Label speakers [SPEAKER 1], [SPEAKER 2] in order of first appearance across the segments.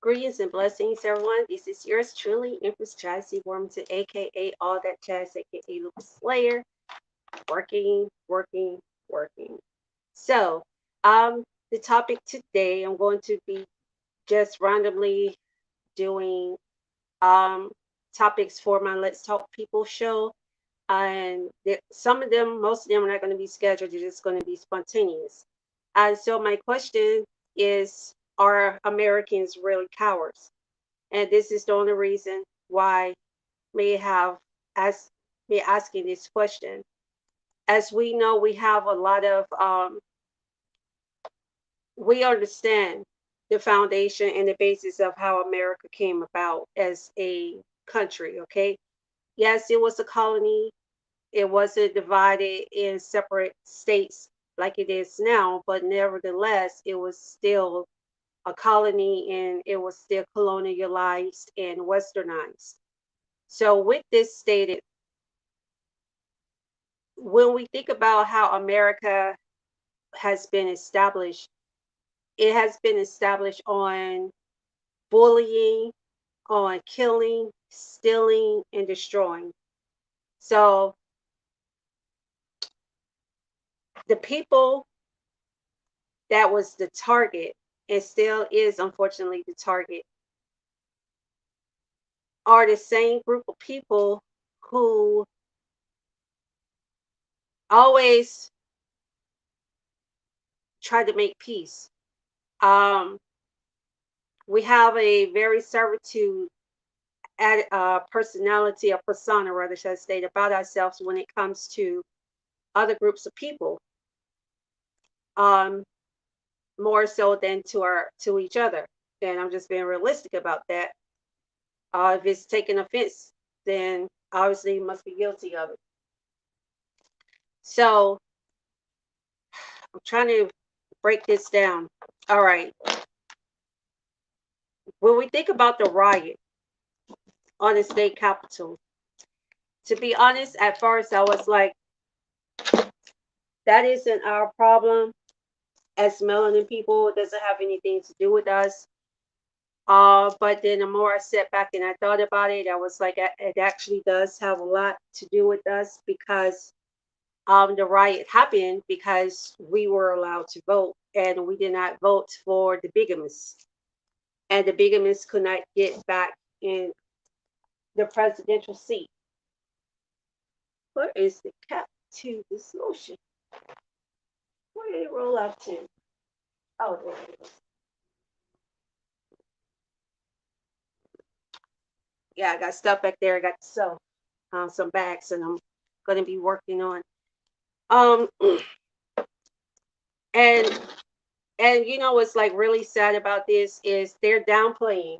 [SPEAKER 1] Greetings and blessings, everyone. This is yours truly, Empress Jazzy Warmington, aka All That Jazz, aka Lucas Slayer. Working, working, working. So, the topic today, I'm going to be just randomly doing topics for my Let's Talk People show, and some of them, most of them, are not going to be scheduled. They're just going to be spontaneous. And so, my question is: Are Americans really cowards? And this is the only reason why we have as me asking this question. As we know, we have a lot of we understand the foundation and the basis of how America came about as a country. Okay, yes, it was a colony. It wasn't divided in separate states like it is now, but nevertheless, it was still a colony and it was still colonialized and westernized. So, with this stated, when we think about how America has been established, it has been established on bullying, on killing, stealing, and destroying. So, the people that was the target and still is, unfortunately, the target are the same group of people who always try to make peace. Um, we have a very servitude personality or persona, rather, should I state, about ourselves when it comes to other groups of people, um, more so than to each other. And I'm just being realistic about that. If it's taking offense, then obviously you must be guilty of it. So I'm trying to break this down. All right. When we think about the riot on the state capitol, to be honest, at first I was like, that isn't our problem as melanin people. It doesn't have anything to do with us. But then the more I sat back and I thought about it, I was like, it actually does have a lot to do with us because the riot happened because we were allowed to vote and we did not vote for the bigamists. And the bigamists could not get back in the presidential seat. Where is the cap to this motion? Where did it roll out to? Oh, there it is. Yeah, I got stuff back there. I got to sew some bags and I'm going to be working on. Um, and you know what's like really sad about this is they're downplaying.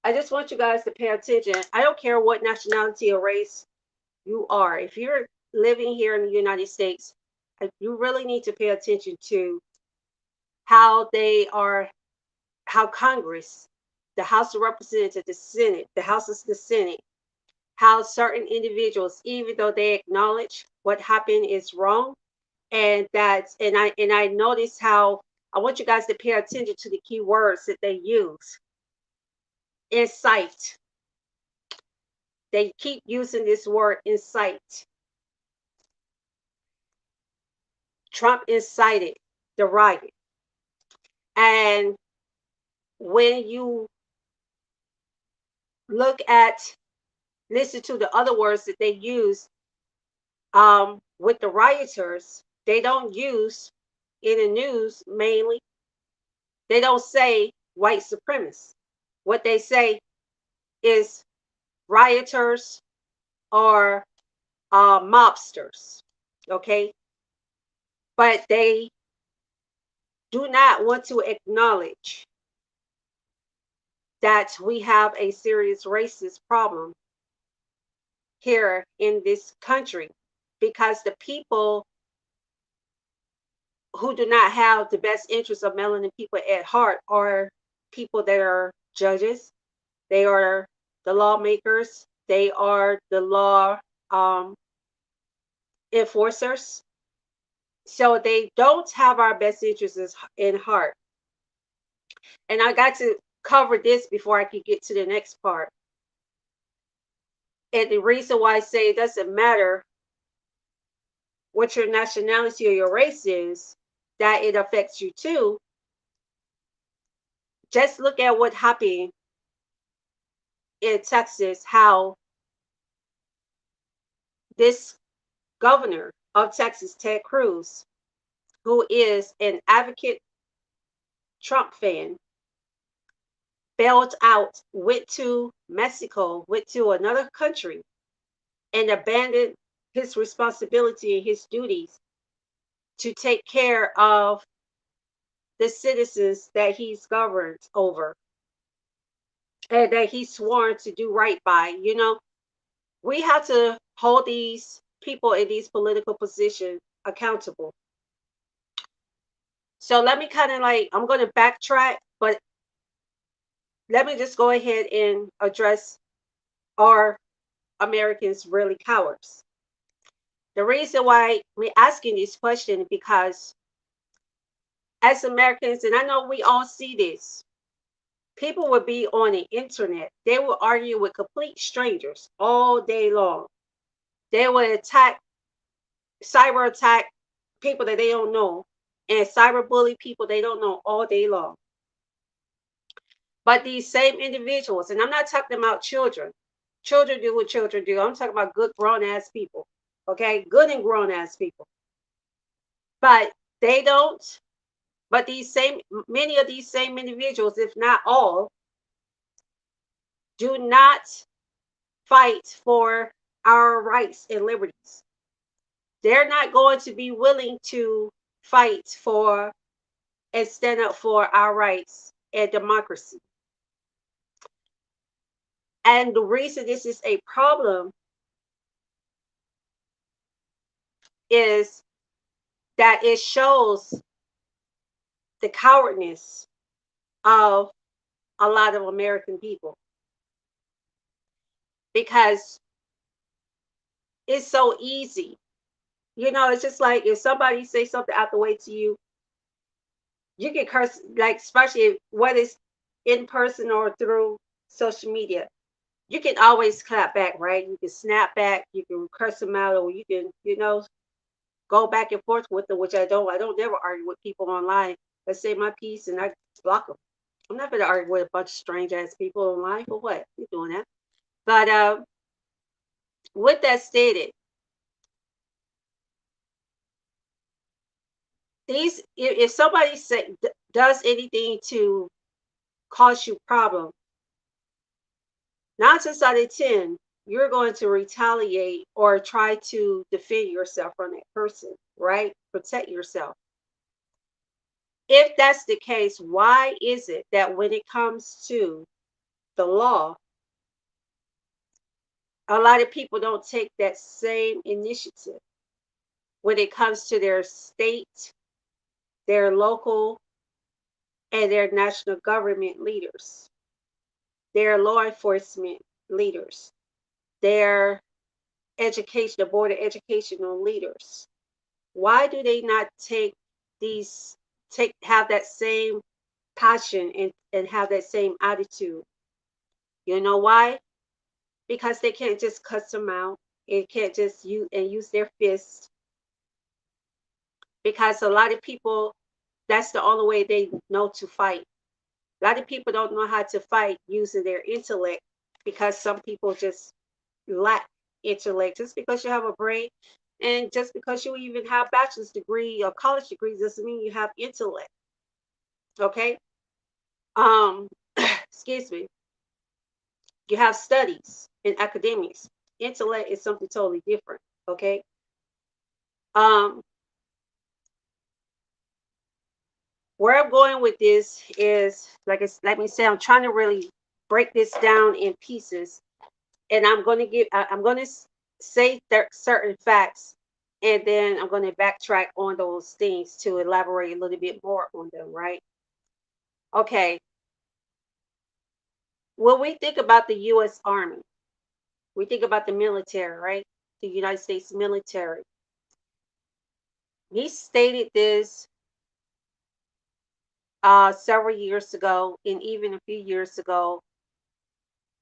[SPEAKER 1] I just want you guys to pay attention. I don't care what nationality or race you are. If you're living here in the United States, you really need to pay attention to how they are, how Congress, the House of Representatives, the Senate, the House of the Senate, how certain individuals, even though they acknowledge what happened is wrong, and I notice how I want you guys to pay attention to the key words that they use. Incite. They keep using this word incite. Trump incited the riot. And when you look at, listen to the other words that they use with the rioters, they don't use in the news mainly, they don't say white supremacists. What they say is rioters or mobsters, okay? But they do not want to acknowledge that we have a serious racist problem here in this country because the people who do not have the best interests of melanin people at heart are people that are judges, they are the lawmakers, they are the law um, enforcers. So they don't have our best interests in heart. And I got to cover this before I could get to the next part. And the reason why I say it doesn't matter what your nationality or your race is, that it affects you too. Just look at what happened in Texas, how this governor of Texas, Ted Cruz, who is an advocate Trump fan, bailed out, went to Mexico, went to another country, and abandoned his responsibility and his duties to take care of the citizens that he's governed over and that he's sworn to do right by. You know, we have to hold these people in these political positions accountable. So let me kind of like, I'm going to backtrack, but let me just go ahead and address, are Americans really cowards? The reason why we're asking this question is because as Americans, and I know we all see this, people would be on the internet. They will argue with complete strangers all day long. They would attack, cyber attack people that they don't know, and cyber bully people they don't know all day long. But these same individuals, and I'm not talking about children. Children do what children do. I'm talking about good grown ass people. Okay, good and grown ass people. But they don't. But these same, many of these same individuals, if not all, do not fight for our rights and liberties. They're not going to be willing to fight for and stand up for our rights and democracy. And the reason this is a problem is that it shows the cowardness of a lot of American people, because it's so easy. You know, it's just like if somebody say something out the way to you, you can curse, like especially whether it's in person or through social media. You can always clap back, right? You can snap back, you can curse them out, or you can, you know, go back and forth with them, which I don't. I don't never argue with people online. I say my piece and I block them. I'm not going to argue with a bunch of strange ass people online for what? You doing that? But with that stated, these, if somebody does anything to cause you problem, 9 times out of 10, you're going to retaliate or try to defend yourself from that person, right? Protect yourself. If that's the case, why is it that when it comes to the law, a lot of people don't take that same initiative when it comes to their state, their local, and their national government leaders, their law enforcement leaders, their education, the board of educational leaders? Why do they not have that same passion and have that same attitude? You know why? Because they can't just cuss them out. It can't just use their fists. Because a lot of people, that's the only way they know to fight. A lot of people don't know how to fight using their intellect, because some people just lack intellect. Just because you have a brain and just because you even have bachelor's degree or college degree doesn't mean you have intellect. Okay? Um, excuse me. You have studies in academics. Intellect is something totally different. Okay? Um, where I'm going with this is, let me say, I'm trying to really break this down in pieces, and I'm going to say certain facts, and then I'm going to backtrack on those things to elaborate a little bit more on them, right? Okay. When we think about the U.S. Army, we think about the military, right? The United States military. He stated this several years ago, and even a few years ago,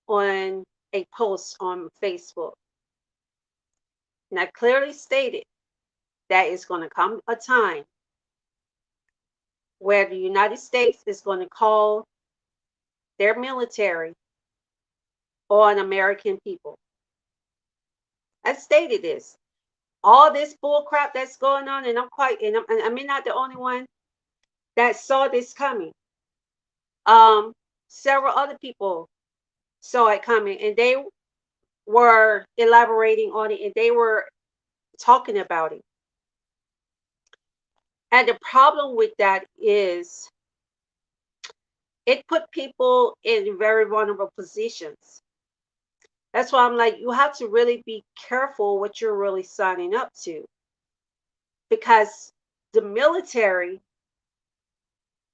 [SPEAKER 1] on a post on Facebook. And I clearly stated that it's going to come a time where the United States is going to call their military on American people. I stated this. All this bull crap that's going on, and I'm not the only one that saw this coming. Several other people saw it coming, and they were elaborating on it, and they were talking about it. And the problem with that is it put people in very vulnerable positions. That's why I'm like, you have to really be careful what you're really signing up to. Because the military,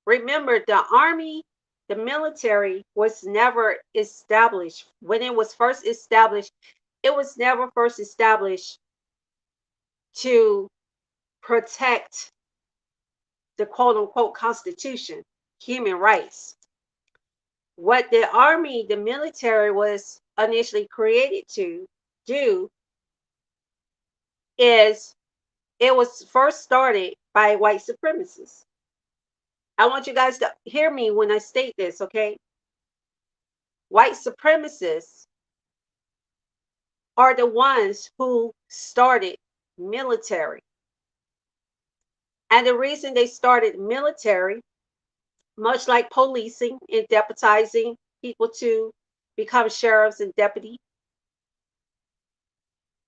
[SPEAKER 1] remember, the army, the military was never established. When it was first established, it was never first established to protect the quote unquote Constitution, human rights. What the army, the military was initially created to do is it was first started by white supremacists. I want you guys to hear me when I state this, okay? White supremacists are the ones who started military. And the reason they started military, much like policing and deputizing people to become sheriffs and deputies,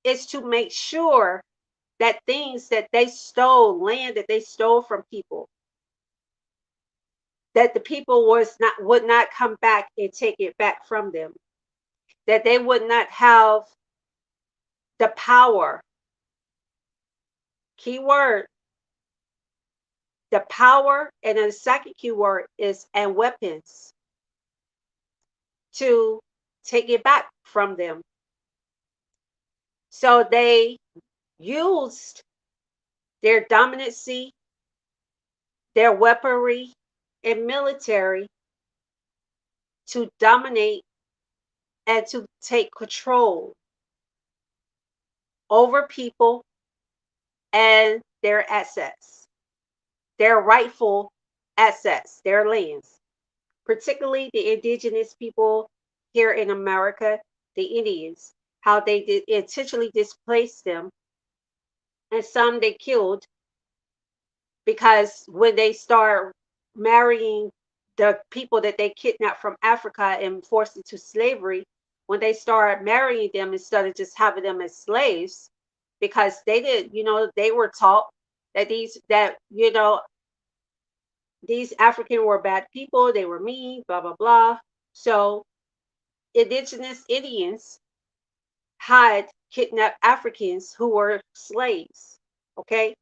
[SPEAKER 1] is to make sure that things that they stole, land that they stole from people, that the people would not come back and take it back from them, that they would not have the power, keyword, the power, and then the second keyword is and weapons to take it back from them. So they used their dominancy, their weaponry, and military to dominate and to take control over people and their assets, their rightful assets, their lands, particularly the indigenous people here in America, the Indians, how they did intentionally displace them, and some they killed because when they start marrying the people that they kidnapped from Africa and forced into slavery, when they start marrying them instead of just having them as slaves, because they did, they were taught that these African were bad people, they were mean, blah, blah, blah. So indigenous Indians had kidnapped Africans who were slaves. Okay.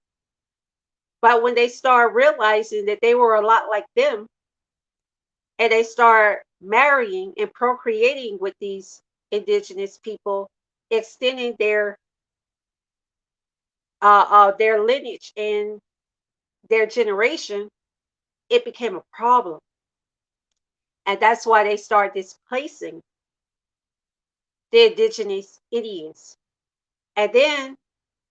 [SPEAKER 1] But when they start realizing that they were a lot like them, and they start marrying and procreating with these indigenous people, extending their lineage and their generation, it became a problem. And that's why they start displacing the indigenous Indians. And then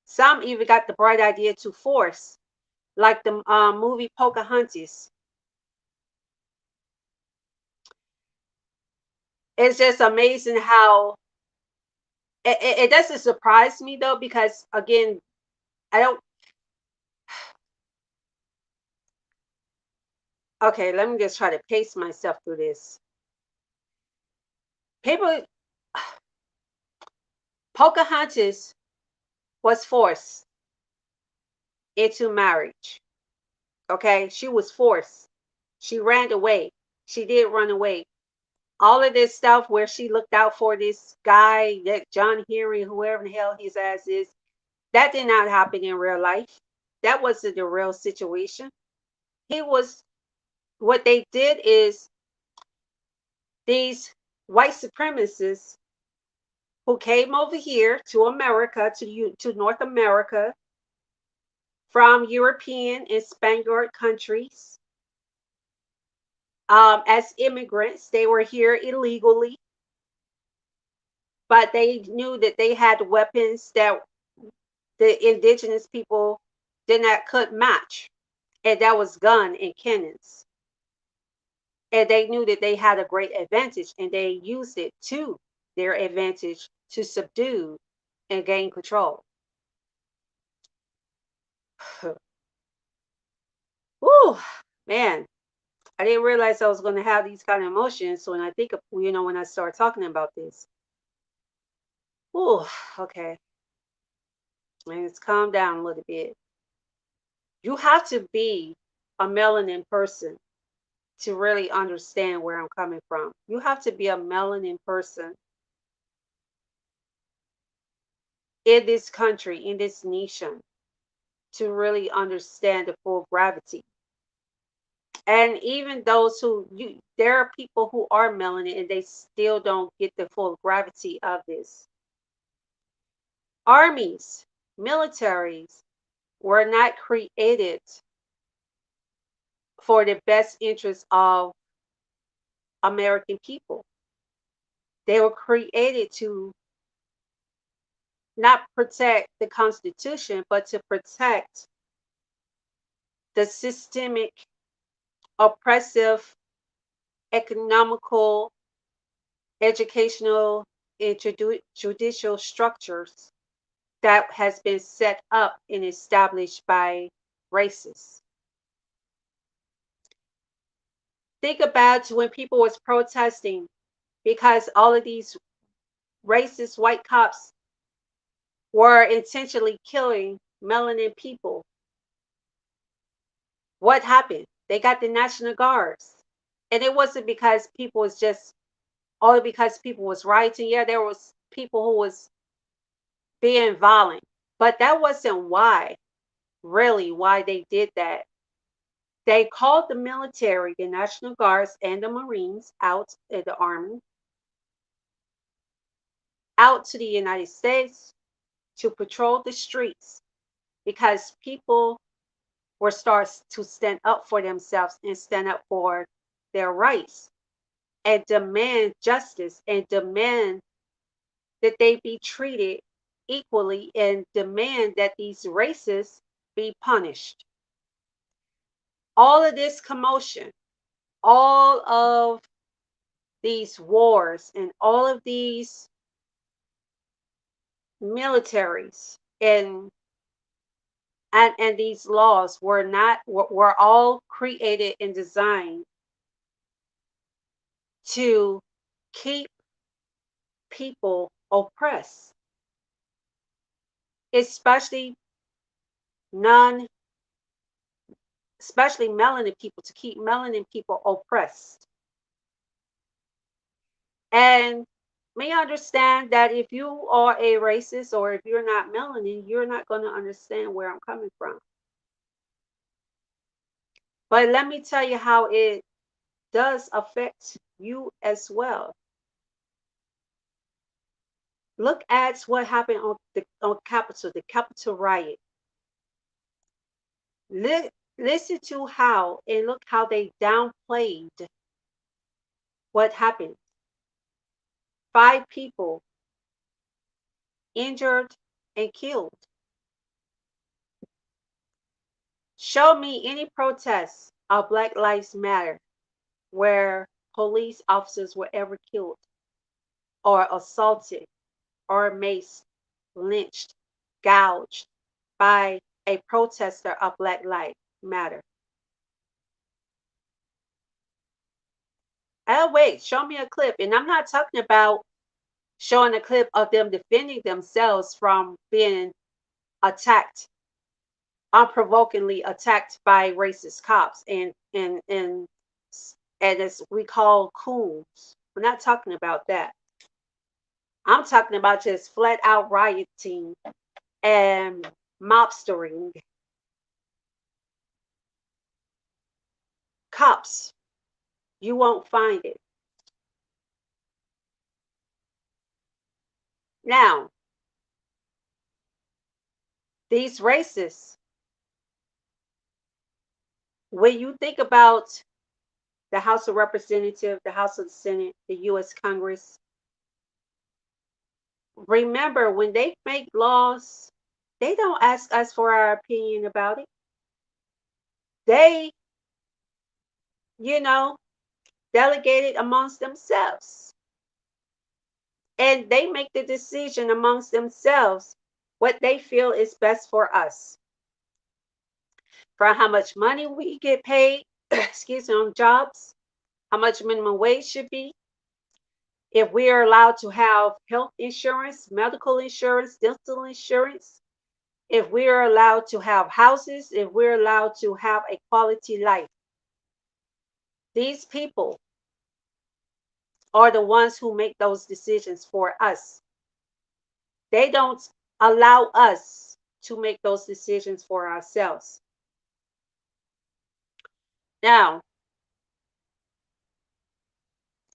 [SPEAKER 1] some even got the bright idea to force, like the movie Pocahontas. It's just amazing how it doesn't surprise me though, because again, I don't. Okay, let me just try to pace myself through this. People, Pocahontas was forced into marriage. Okay, she was forced. She ran away. She did run away. All of this stuff where she looked out for this guy, that John Henry, whoever the hell his ass is, that did not happen in real life. That wasn't the real situation. He was, what they did is these white supremacists who came over here to America, to North America, from European and Spaniard countries, as immigrants. They were here illegally, but they knew that they had weapons that the indigenous people could match, and that was gun and cannons. And they knew that they had a great advantage, and they used it to their advantage to subdue and gain control. Whew, man, I didn't realize I was going to have these kind of emotions when I think of, when I start talking about this. Whew, okay, let's calm down a little bit. You have to be a melanin person to really understand where I'm coming from. You have to be a melanin person in this country, in this nation, to really understand the full gravity. And even those there are people who are melanin and they still don't get the full gravity of this. Armies, militaries were not created for the best interest of American people. They were created to not protect the Constitution, but to protect the systemic, oppressive, economical, educational, and judicial structures that has been set up and established by racists. Think about when people was protesting because all of these racist white cops were intentionally killing melanin people. What happened? They got the National Guards. And it wasn't because people was just only because people was rioting. Yeah, there was people who was being violent, but that wasn't why they did that. They called the military, the National Guards and the Marines out, the Army, out to the United States to patrol the streets because people were starting to stand up for themselves and stand up for their rights and demand justice and demand that they be treated equally and demand that these racists be punished. All of this commotion, all of these wars, and all of these militaries and these laws were all created and designed to keep people oppressed, especially non especially melanin people, to keep melanin people oppressed. And may understand that if you are a racist or if you're not melanin, you're not going to understand where I'm coming from. But let me tell you how it does affect you as well. Look at what happened on Capitol, the Capitol riot. Listen to how and look how they downplayed what happened. 5 people injured and killed. Show me any protests of Black Lives Matter where police officers were ever killed or assaulted or maced, lynched, gouged by a protester of Black Lives Matter. Oh, wait, show me a clip. And I'm not talking about showing a clip of them defending themselves from being attacked, unprovokingly attacked by racist cops and as we call coons. We're not talking about that. I'm talking about just flat out rioting and mobstering. Cops, you won't find it. Now, these racists, when you think about the House of Representatives, the House of the Senate, the U.S. Congress. Remember, when they make laws, they don't ask us for our opinion about it. They, you know, delegate it amongst themselves. And they make the decision amongst themselves what they feel is best for us. For how much money we get paid, excuse me, on jobs, how much minimum wage should be, if we are allowed to have health insurance, medical insurance, dental insurance, if we are allowed to have houses, if we're allowed to have a quality life. These people are the ones who make those decisions for us. They don't allow us to make those decisions for ourselves. Now,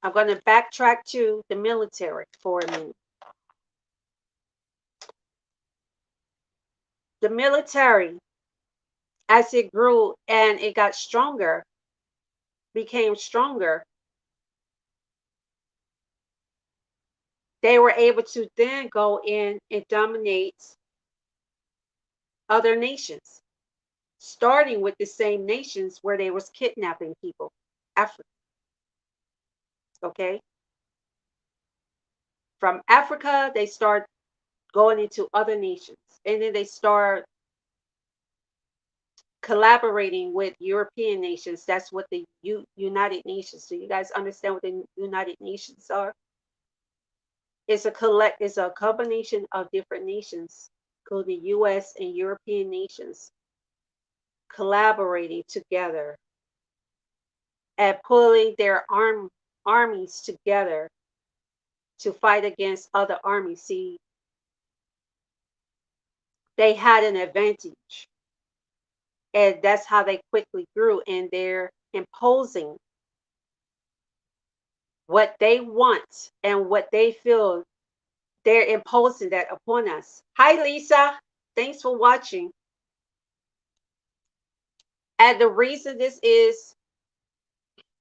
[SPEAKER 1] I'm going to backtrack to the military for a minute. The military, as it grew and it got stronger, became stronger, they were able to then go in and dominate other nations, starting with the same nations where they was kidnapping people, Africa. Okay, from Africa they start going into other nations, and then they start collaborating with European nations. That's what the United Nations. So you guys understand what the United Nations are? It's a combination of different nations, including US and European nations, collaborating together and pulling their armies together to fight against other armies. See, they had an advantage, and that's how they quickly grew, and they're imposing what they want and what they feel. They're imposing that upon us. Hi, Lisa. Thanks for watching. And the reason this is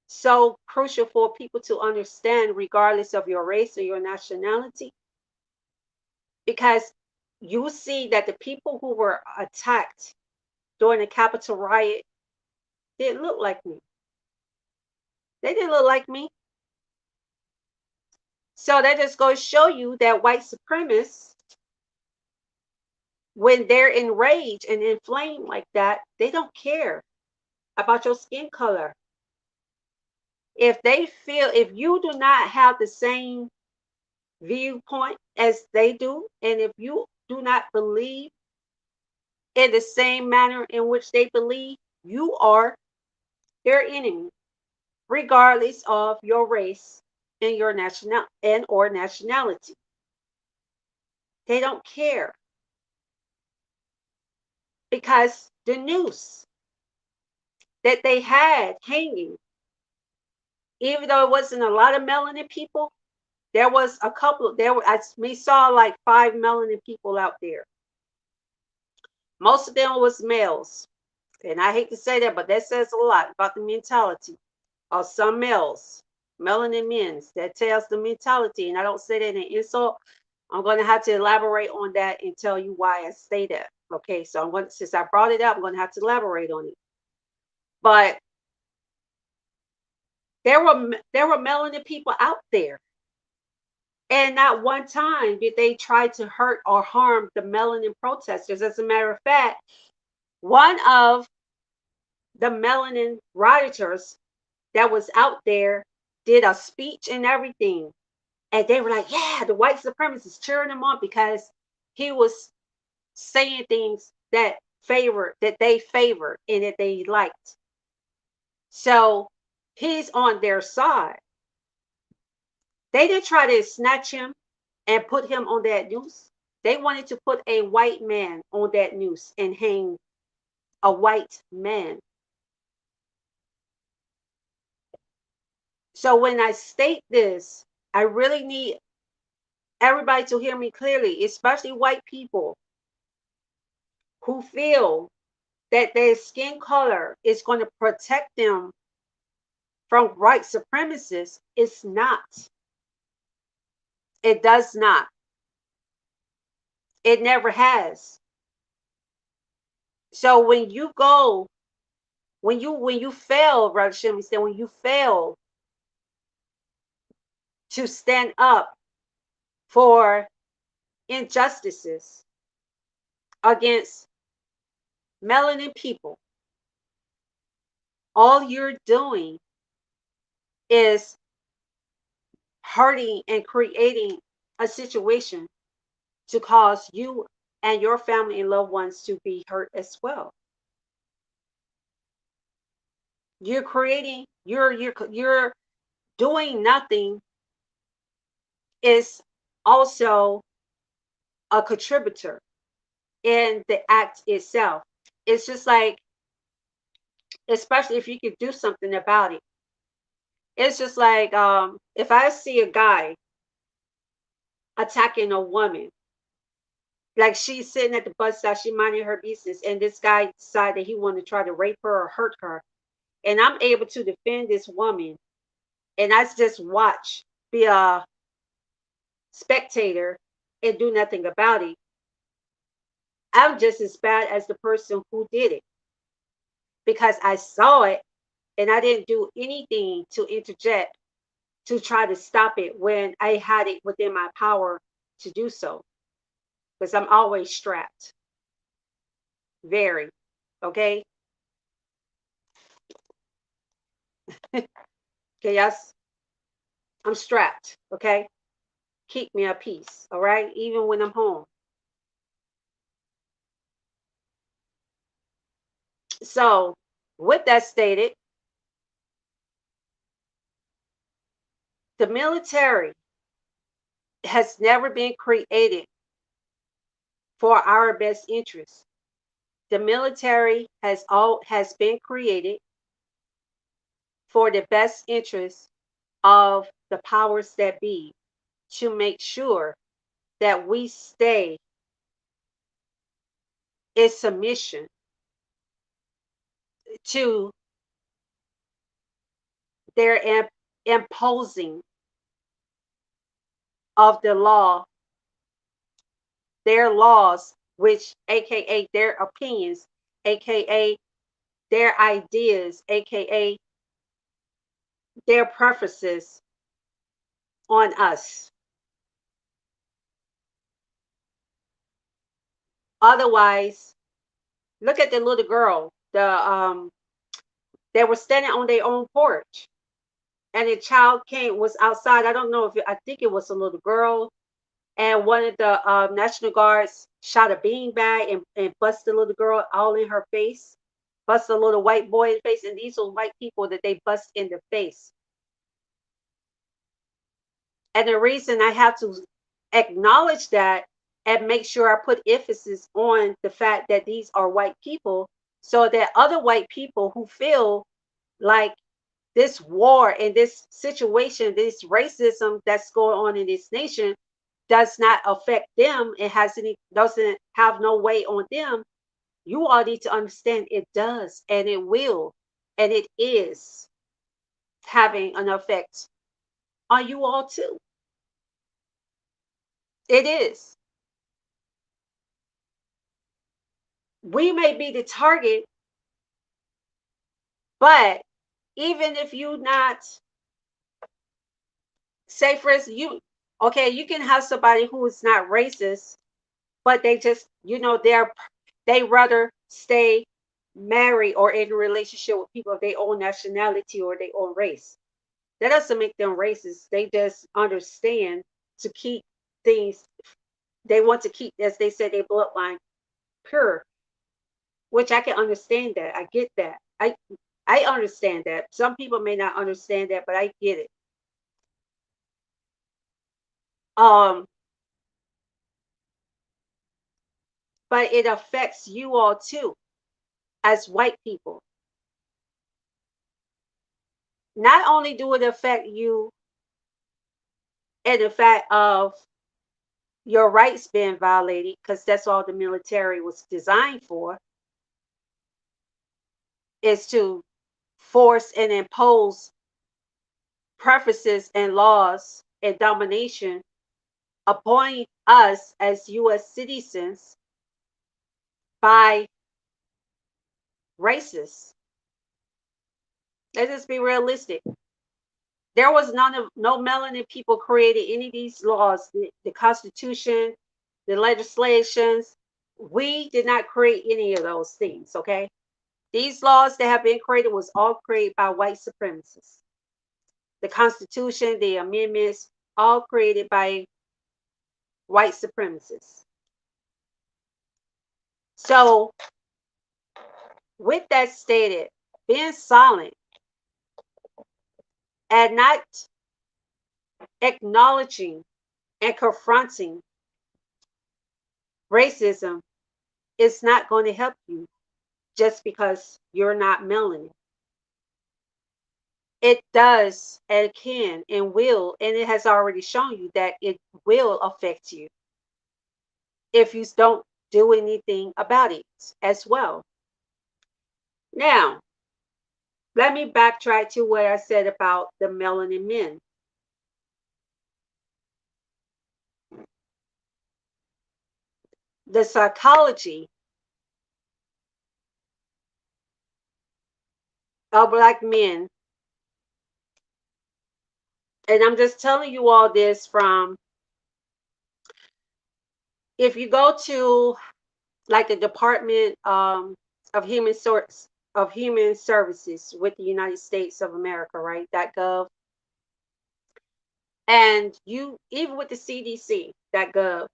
[SPEAKER 1] so crucial for people to understand, regardless of your race or your nationality, because you see that the people who were attacked during the Capitol riot didn't look like me. They didn't look like me. So that just goes to show you that white supremacists, when they're enraged and inflamed like that, they don't care about your skin color. If they feel, if you do not have the same viewpoint as they do, and if you do not believe in the same manner in which they believe, you are their enemy, regardless of your race and your national and or nationality. They don't care, because the noose that they had hanging, even though it wasn't a lot of melanin people, there was a couple. We saw like 5 melanin people out there. Most of them was males, and I hate to say that, but that says a lot about the mentality of some males, melanin men. That tells the mentality, and I don't say that in an insult. I'm going to have to elaborate on that and tell you why I say that. Okay, so since I brought it up, I'm going to have to elaborate on it. But there were melanin people out there, and not one time did they try to hurt or harm the melanin protesters. As a matter of fact, one of the melanin rioters that was out there did a speech and everything. And they were like, yeah, the white supremacists cheering him on because he was saying things that they favored and that they liked. So he's on their side. They didn't try to snatch him and put him on that noose. They wanted to put a white man on that noose and hang a white man. So when I state this, I really need everybody to hear me clearly, especially white people who feel that their skin color is going to protect them from white supremacists. It's not. It does not. It never has. So when you fail, Brother Shimmy said, when you fail to stand up for injustices against melanin people, all you're doing is hurting and creating a situation to cause you and your family and loved ones to be hurt as well. You're creating, you're doing nothing is also a contributor in the act itself. It's just like, especially if you could do something about it. It's just like if I see a guy attacking a woman, like she's sitting at the bus stop, she minding her business, and this guy decided that he wanted to try to rape her or hurt her, and I'm able to defend this woman, and I just watch, be a spectator, and do nothing about it. I'm just as bad as the person who did it because I saw it and I didn't do anything to interject to try to stop it when I had it within my power to do so. Because I'm always strapped. Very. Okay? Okay, yes. I'm strapped. Okay? Keep me at peace. All right? Even when I'm home. So, with that stated, the military has never been created for our best interest. The military has been created for the best interest of the powers that be to make sure that we stay in submission to their imposing of the law, their laws, which aka their opinions, aka their ideas, aka their preferences on us. Otherwise, look at the little girl. They were standing on their own porch, and a child was outside. I don't know if I think it was a little girl, and one of the National Guards shot a beanbag and busted the little girl all in her face, busted a little white boy in the face, and these are white people that they bust in the face. And the reason I have to acknowledge that and make sure I put emphasis on the fact that these are white people so that other white people who feel like this war and this situation, this racism that's going on in this nation does not affect them, it doesn't have no weight on them. You all need to understand it does, and it will, and it is having an effect on you all too. It is. We may be the target, but even if you not, say for instance, you can have somebody who is not racist, but they just, they rather stay married or in a relationship with people of their own nationality or their own race. That doesn't make them racist. They just understand to keep things, they want to keep, as they said, their bloodline pure, which I can understand that. I get that. I understand that. Some people may not understand that, but I get it. Um, but it affects you all too, as white people. Not only do it affect you in the fact of your rights being violated, because that's all the military was designed for, is to force and impose preferences and laws and domination upon us as U.S. citizens by racists. Let's just be realistic. There was no melanin people created any of these laws, the Constitution, the legislations. We did not create any of those things, okay? These laws that have been created was all created by white supremacists. The Constitution, the amendments, all created by white supremacists. So, with that stated, being silent and not acknowledging and confronting racism is not going to help you just because you're not melanin. It does and can and will, and it has already shown you that it will affect you if you don't do anything about it as well. Now, let me backtrack to what I said about the melanin men. The psychology of black men, and I'm just telling you all this from, if you go to like the Department of Human Services with the United States of America, right? .gov, and you even with the CDC .gov,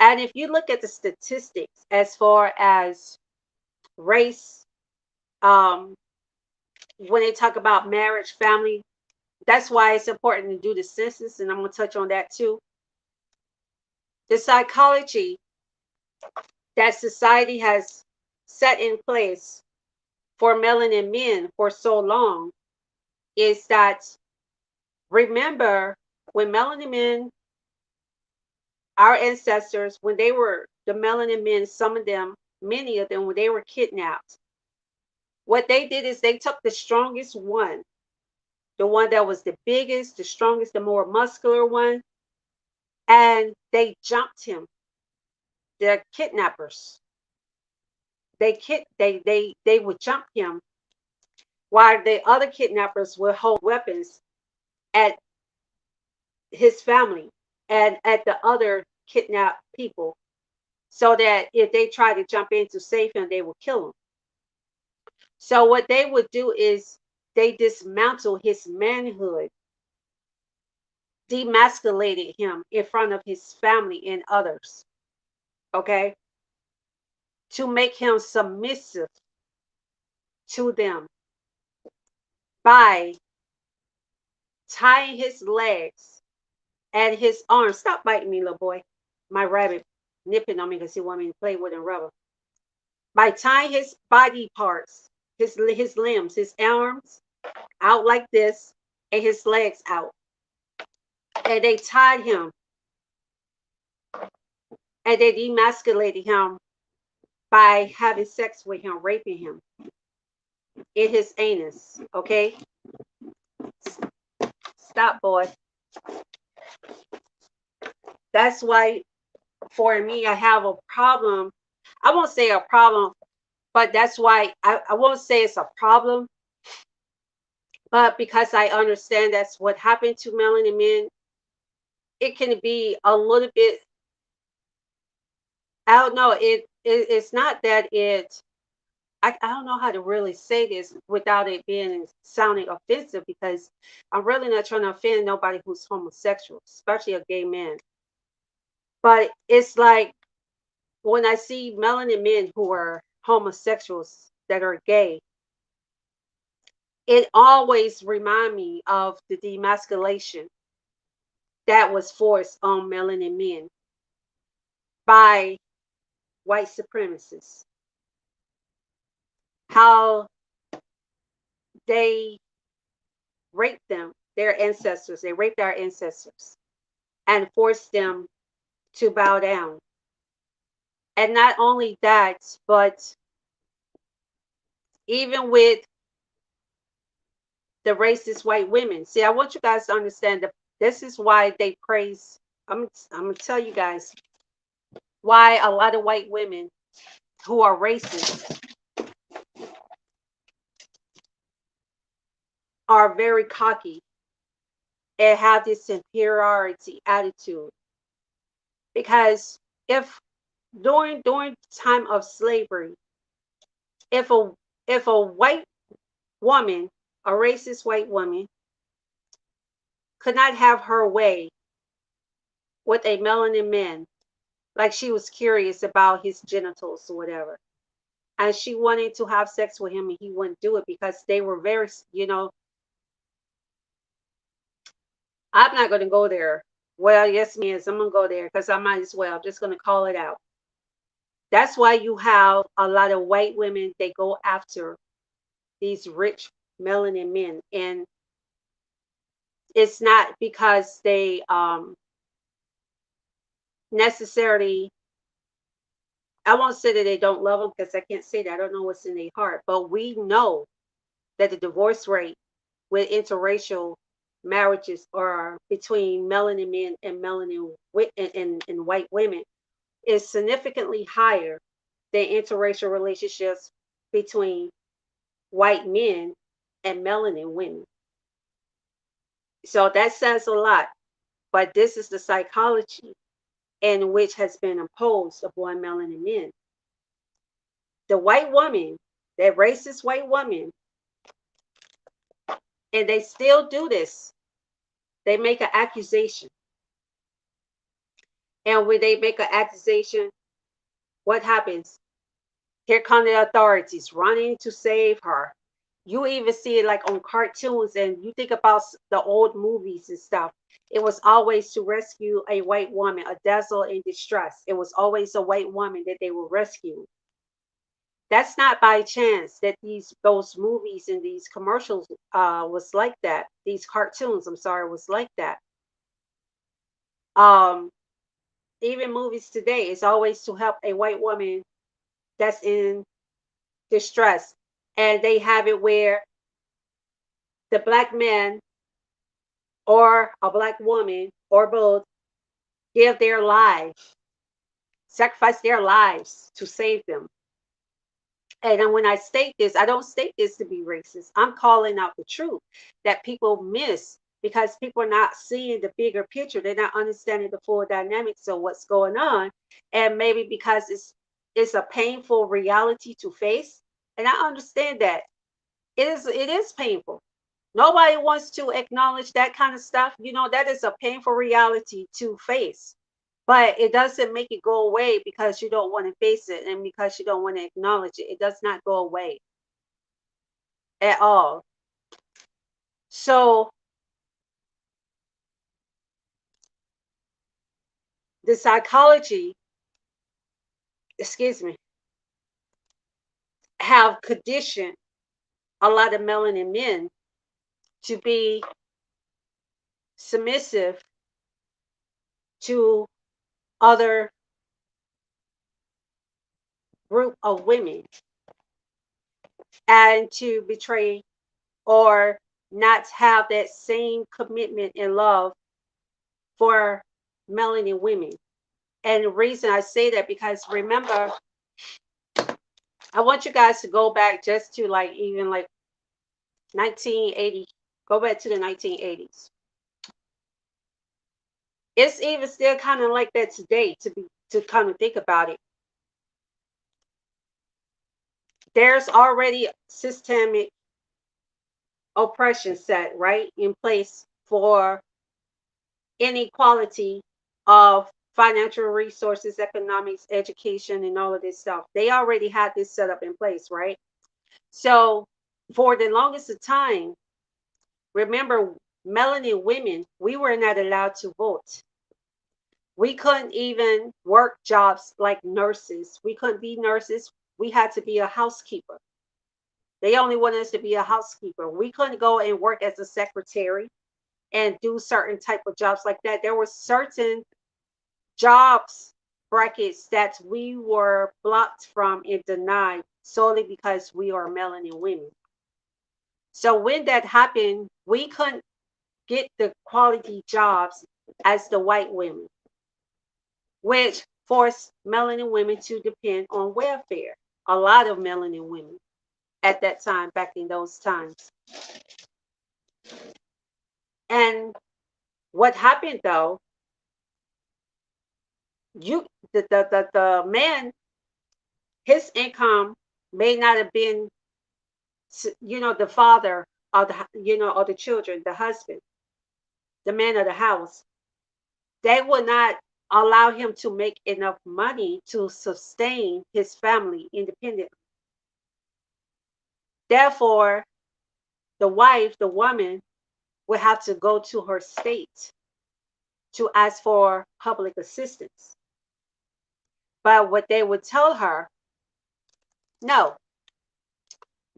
[SPEAKER 1] and if you look at the statistics as far as race, um, when they talk about marriage, family, that's why it's important to do the census, and I'm going to touch on that too. The psychology that society has set in place for melanin men for so long is that, remember, when melanin men, our ancestors, when they were the melanin men, some of them, many of them, when they were kidnapped, what they did is they took the strongest one, the one that was the biggest, the strongest, the more muscular one, and they jumped him. The kidnappers, they would jump him while the other kidnappers would hold weapons at his family and at the other kidnapped people, so that if they try to jump in to save him, they will kill him. So what they would do is they dismantle his manhood, demasculated him in front of his family and others, okay, to make him submissive to them by tying his legs and his arms. Stop biting me, little boy. My rabbit nipping on me because he want me to play with and rubber. By tying his body parts, his limbs, his arms out like this, and his legs out. And they tied him and they demasculated him by having sex with him, raping him in his anus. Okay? Stop, boy. That's why, for me, I have a problem. I won't say a problem, but that's why I won't say it's a problem. But because I understand that's what happened to melanin men, it can be a little bit, I don't know, it's not that I don't know how to really say this without it being sounding offensive, because I'm really not trying to offend nobody who's homosexual, especially a gay man. But it's like when I see melanin men who are homosexuals that are gay, it always remind me of the demasculation that was forced on melanin men by white supremacists. How they raped them, their ancestors. They raped our ancestors and forced them to bow down. And not only that, but even with the racist white women. See, I want you guys to understand that this is why they praise. I'm gonna tell you guys why a lot of white women who are racist are very cocky and have this superiority attitude. Because if during the time of slavery, if a white woman, a racist white woman, could not have her way with a melanin man, like she was curious about his genitals or whatever, and she wanted to have sex with him and he wouldn't do it because they were very, I'm not going to go there. Well, yes, miss, I'm going to go there because I might as well. I'm just going to call it out. That's why you have a lot of white women, they go after these rich melanin men. And it's not because they necessarily, I won't say that they don't love them because I can't say that. I don't know what's in their heart. But we know that the divorce rate with interracial marriages are between melanin men and and white women is significantly higher than interracial relationships between white men and melanin women. So that says a lot. But this is the psychology in which has been imposed upon melanin men. The white woman, that racist white woman, and they still do this. They make an accusation. And when they make an accusation, what happens? Here come the authorities running to save her. You even see it like on cartoons, and you think about the old movies and stuff. It was always to rescue a white woman, a damsel in distress. It was always a white woman that they will rescue. That's not by chance that those movies and these commercials was like that. These cartoons, I'm sorry, was like that. Um, Even movies today, it's always to help a white woman that's in distress. And they have it where the black man or a black woman or both give their lives, sacrifice their lives to save them. And then when I state this, I don't state this to be racist. I'm calling out the truth that people miss because people are not seeing the bigger picture. They're not understanding the full dynamics of what's going on. And maybe because it's a painful reality to face. And I understand that. It is painful. Nobody wants to acknowledge that kind of stuff. That is a painful reality to face. But it doesn't make it go away because you don't want to face it and because you don't want to acknowledge it. It does not go away at all. So the psychology, excuse me, have conditioned a lot of melanin men to be submissive to other group of women and to betray or not have that same commitment and love for melanin women. And the reason I say that because remember, I want you guys to go back just to like even like 1980. Go back to the 1980s. It's even still kind of like that today to kind of think about it. There's already systemic oppression set right in place for inequality of financial resources, economics, education, and all of this stuff. They already had this set up in place, right? So for the longest of time, remember, melanin women, we were not allowed to vote. We couldn't even work jobs like nurses. We couldn't be nurses. We had to be a housekeeper. They only wanted us to be a housekeeper. We couldn't go and work as a secretary and do certain type of jobs like that. There were certain jobs brackets that we were blocked from and denied solely because we are melanin women. So when that happened, we couldn't get the quality jobs as the white women, which forced melanin women to depend on welfare. A lot of melanin women at that time, back in those times. And what happened though, you the man, his income may not have been, the father of the, of the children, the husband, the man of the house. They would not allow him to make enough money to sustain his family independently. Therefore, the wife, the woman, would have to go to her state to ask for public assistance. But what they would tell her, no,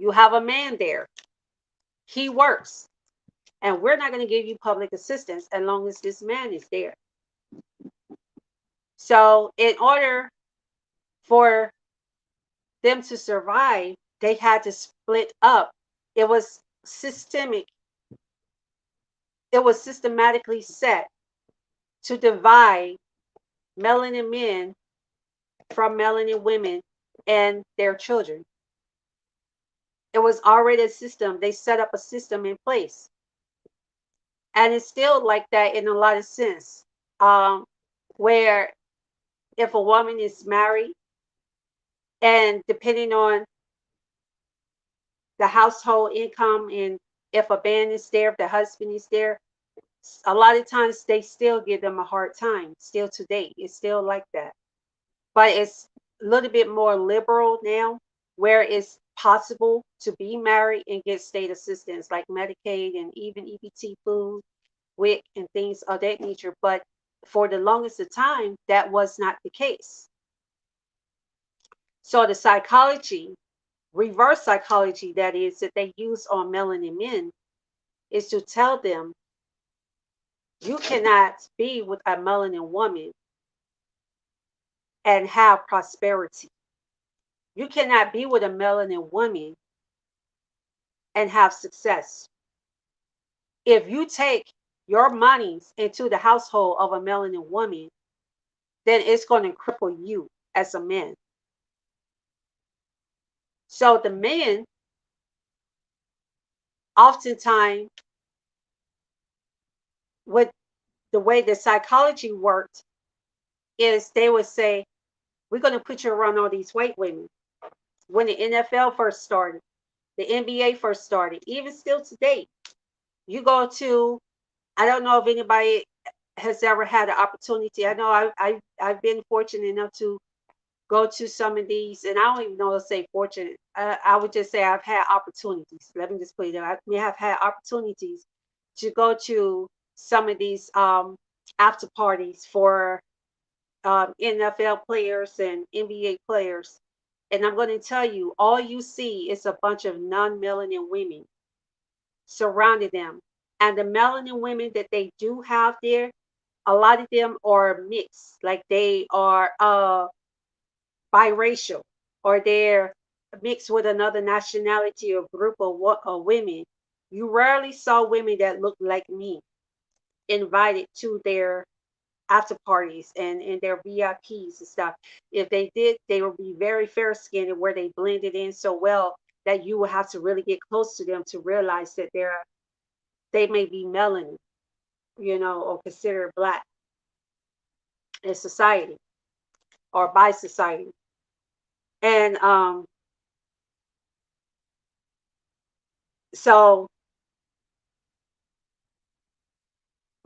[SPEAKER 1] you have a man there. He works. And we're not going to give you public assistance as long as this man is there. So, in order for them to survive, they had to split up. It was systemic, it was systematically set to divide melanin men from melanin women and their children. It was already a system. They set up a system in place. And it's still like that in a lot of sense. Where if a woman is married, and depending on the household income, and if a man is there, if the husband is there, a lot of times they still give them a hard time. Still today, it's still like that. But it's a little bit more liberal now, where it's possible to be married and get state assistance like Medicaid and even EBT food, WIC, and things of that nature. But for the longest of time, that was not the case. So the psychology, reverse psychology, that is, that they use on melanin men, is to tell them you cannot be with a melanin woman and have prosperity. You cannot be with a melanin woman and have success. If you take your monies into the household of a melanin woman, then it's going to cripple you as a man. So the men, oftentimes, with the way the psychology worked, is they would say, we're going to put you around all these white women. When the NFL first started, the NBA first started, even still today, you go to, I don't know if anybody has ever had the opportunity. I know I've been fortunate enough to go to some of these, and I don't even know to say fortunate. I would just say I've had opportunities. Let me just put it there. I may have had opportunities to go to some of these after parties for NFL players and NBA players. And I'm going to tell you, all you see is a bunch of non-melanin women surrounding them. And the melanin women that they do have there, a lot of them are mixed, like they are biracial, or they're mixed with another nationality or group of women. You rarely saw women that looked like me invited to their after parties and their VIPs and stuff. If they did, they would be very fair skinned, where they blended in so well that you would have to really get close to them to realize that they may be melanin, or considered black in society or by society. And so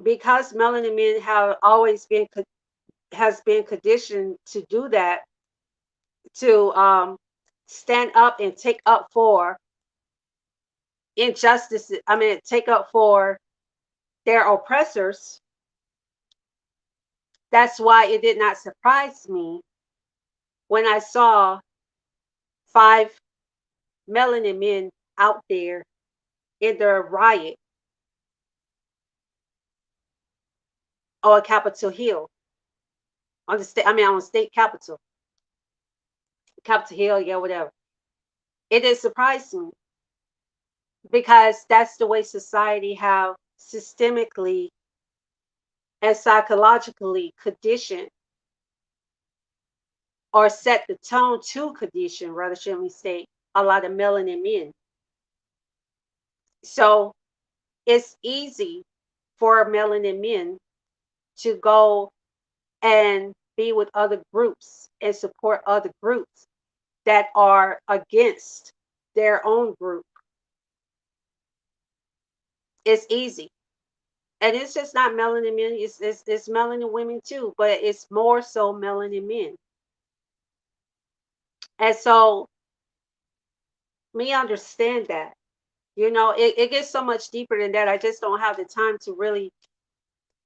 [SPEAKER 1] because melanin men have always been has been conditioned to do that, to stand up and take up for injustice. I mean, take up for their oppressors. That's why it did not surprise me when I saw 5 melanin men out there in the riot on Capitol Hill, on the state. I mean, on state Capitol, Capitol Hill, yeah, whatever. It did surprise me. because that's the way society have systemically and psychologically conditioned or set the tone to condition, rather should we say, a lot of melanin men. So it's easy for melanin men to go and be with other groups and support other groups that are against their own group. It's easy. And it's just not melanin men, it's melanin women too, but it's more so melanin men. And so me understand that. It gets so much deeper than that. I just don't have the time to really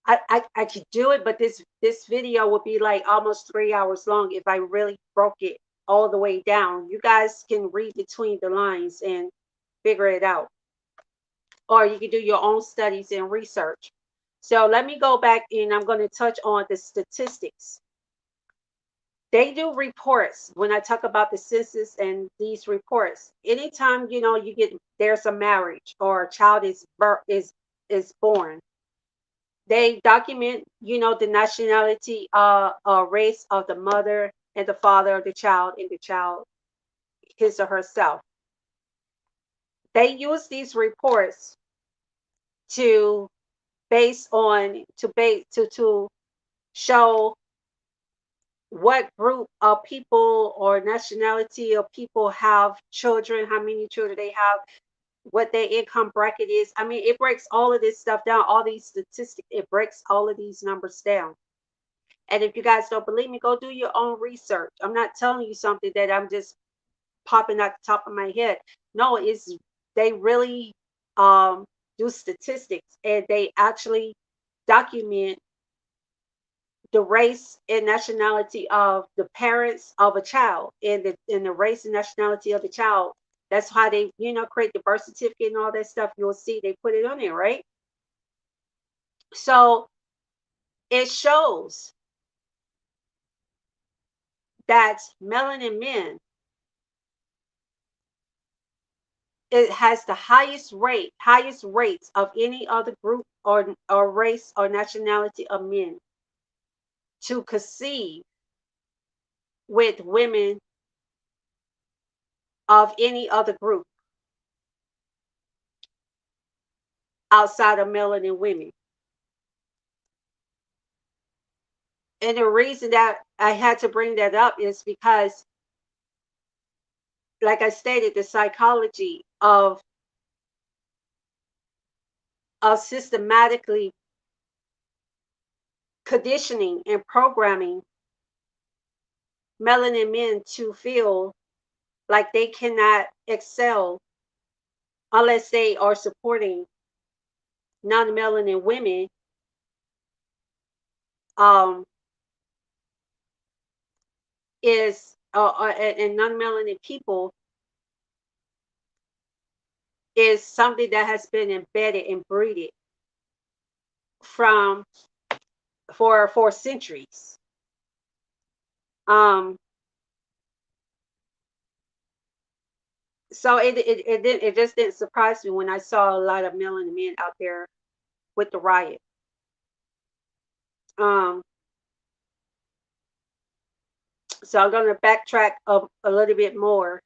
[SPEAKER 1] I could do it, but this video would be like almost 3 hours long if I really broke it all the way down. You guys can read between the lines and figure it out. Or you can do your own studies and research. So let me go back and I'm going to touch on the statistics. They do reports when I talk about the census and these reports. Anytime you get there's a marriage or a child is born, they document the nationality race of the mother and the father of the child and the child his or herself. They use these reports to base on to show what group of people or nationality of people have children, how many children they have, what their income bracket is. I mean, it breaks all of this stuff down, all these statistics, it breaks all of these numbers down. And if you guys don't believe me, go do your own research. I'm not telling you something that I'm just popping at the top of my head. No, they really do statistics and they actually document the race and nationality of the parents of a child and the race and nationality of the child. That's how they, create the birth certificate and all that stuff. You'll see they put it on there, right? So it shows that melanin men, it has the highest rates of any other group or race or nationality of men to conceive with women of any other group outside of melanin women. And the reason that I had to bring that up is because, like I stated, the psychology of systematically conditioning and programming melanin men to feel like they cannot excel unless they are supporting non-melanin women, um, and non-melanin people is something that has been embedded and breeded from for centuries. Um, so it just didn't surprise me when I saw a lot of melanin men out there with the riot. Um, so I'm going to backtrack a little bit more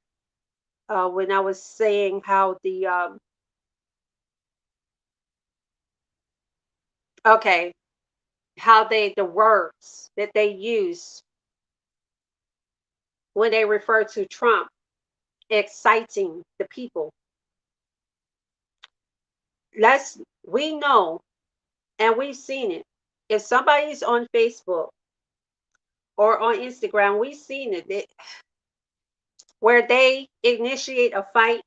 [SPEAKER 1] when I was saying how okay, how the words that they use when they refer to Trump exciting the people. We know and we've seen it. If somebody's on Facebook or on Instagram, we've seen it where they initiate a fight,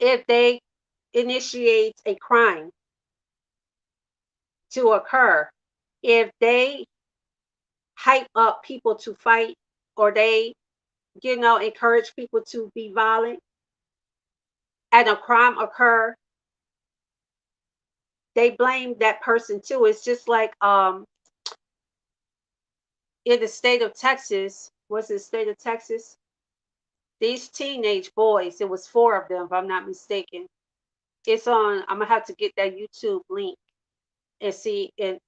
[SPEAKER 1] if they initiate a crime to occur, if they hype up people to fight or they, encourage people to be violent and a crime occur, they blame that person too. It's just like in the state of Texas, was it state of Texas? These teenage boys, it was four of them, if I'm not mistaken. It's on. I'm gonna have to get that YouTube link and see, and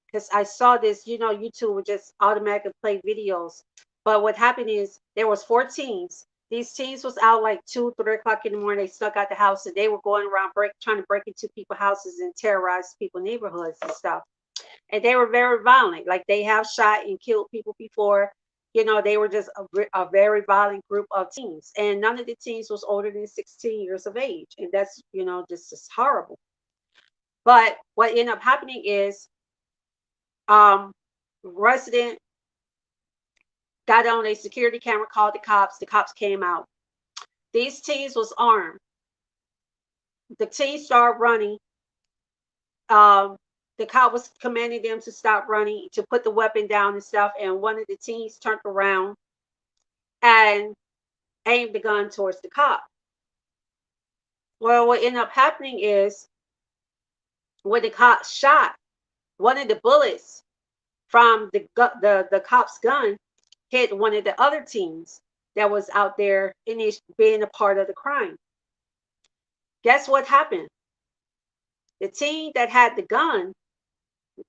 [SPEAKER 1] because I saw this, YouTube would just automatically play videos. But what happened is there was four teens. These teens was out like 2, 3 o'clock in the morning. They snuck out the house and they were going around trying to break into people's houses and terrorize people's neighborhoods and stuff. And they were very violent. Like they have shot and killed people before. They were just a very violent group of teens, and none of the teens was older than 16 years of age, and that's just horrible. But what ended up happening is, resident got on a security camera, called the cops. The cops came out. These teens was armed. The teens started running. Um, the cop was commanding them to stop running, to put the weapon down and stuff. And one of the teens turned around and aimed the gun towards the cop. Well, what ended up happening is when the cop shot, one of the bullets from the cop's gun hit one of the other teens that was out there being a part of the crime. Guess what happened? The teen that had the gun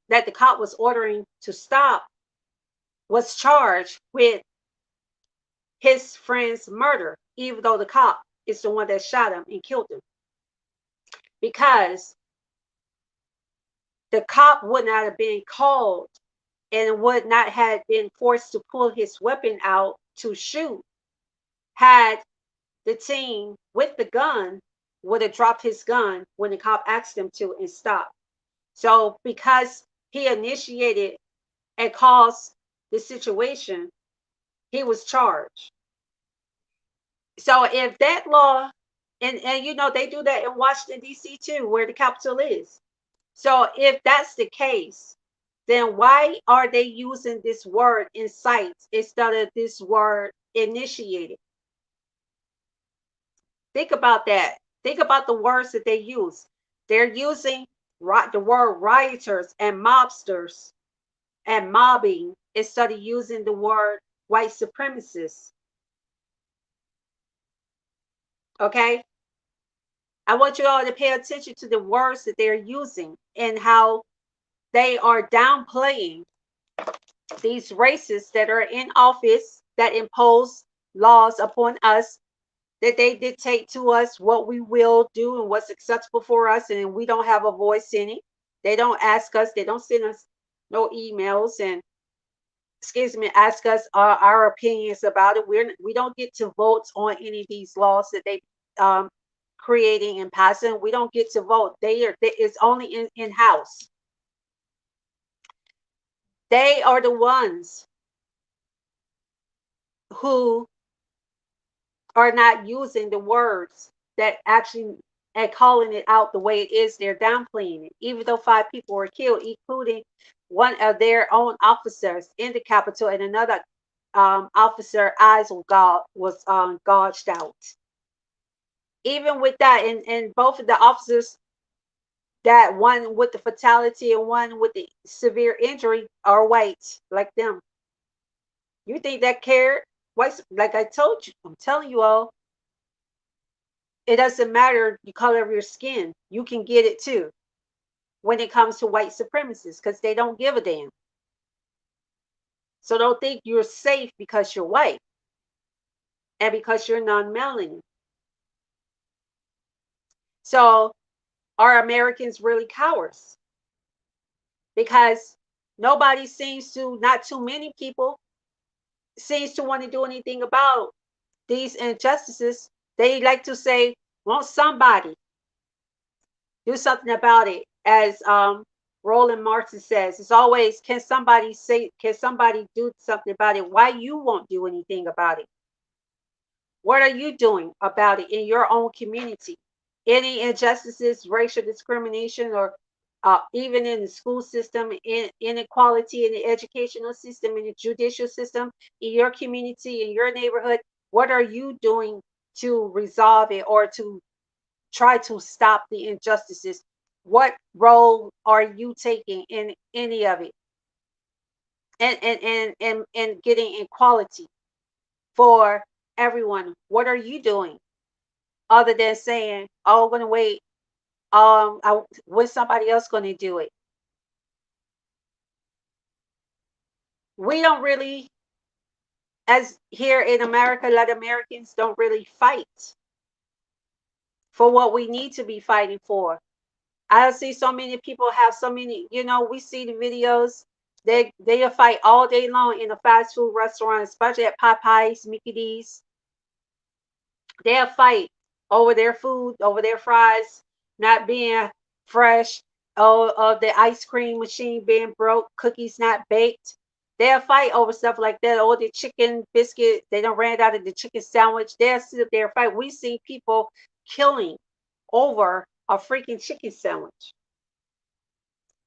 [SPEAKER 1] that the cop was ordering to stop was charged with his friend's murder, even though the cop is the one that shot him and killed him. Because the cop would not have been called and would not have been forced to pull his weapon out to shoot had the teen with the gun would have dropped his gun when the cop asked him to and stopped. So because he initiated and caused the situation, he was charged. So if that law, and they do that in Washington D.C. too, where the Capitol is. So if that's the case, then why are they using this word incite instead of this word initiated? Think about that. Think about the words that they use. They're using the word rioters and mobsters and mobbing instead of using the word white supremacists. Okay? I want you all to pay attention to the words that they're using and how they are downplaying these racists that are in office that impose laws upon us, that they dictate to us what we will do and what's acceptable for us, and we don't have a voice in it. They don't ask us, they don't send us no emails and ask us our opinions about it. We don't get to vote on any of these laws that they creating and passing. We don't get to vote. It's only in house. They are the ones who are not using the words that actually and calling it out the way it is. They're downplaying it, even though 5 people were killed, including one of their own officers in the Capitol, and another officer eyes was gouged out. Even with that, and both of the officers, that one with the fatality and one with the severe injury, are white like them. You think that cared? White, like I told you, I'm telling you all, it doesn't matter the color of your skin. You can get it too when it comes to white supremacists, because they don't give a damn. So don't think you're safe because you're white and because you're non-melanin. So are Americans really cowards? Because nobody seems to, not too many people seems to want to do anything about these injustices. They like to say, won't somebody do something about it? As Roland Martin says, it's always, can somebody do something about it? Why you won't do anything about it? What are you doing about it in your own community? Any injustices, racial discrimination, or even in the school system, inequality in the educational system, in the judicial system, in your community, in your neighborhood, what are you doing to resolve it or to try to stop the injustices? What role are you taking in any of it? And getting equality for everyone, what are you doing other than saying, "Oh, I'm gonna wait. When somebody else gonna do it?" We don't really, as here in America, a lot of Americans don't really fight for what we need to be fighting for. I see so many people have so many, we see the videos. They'll fight all day long in a fast food restaurant, especially at Popeyes, Mickey D's. They'll fight over their food, over their fries not being fresh, or the ice cream machine being broke, cookies not baked. They'll fight over stuff like that, or the chicken biscuit, they don't ran out of the chicken sandwich. They'll sit there and fight. We see people killing over a freaking chicken sandwich,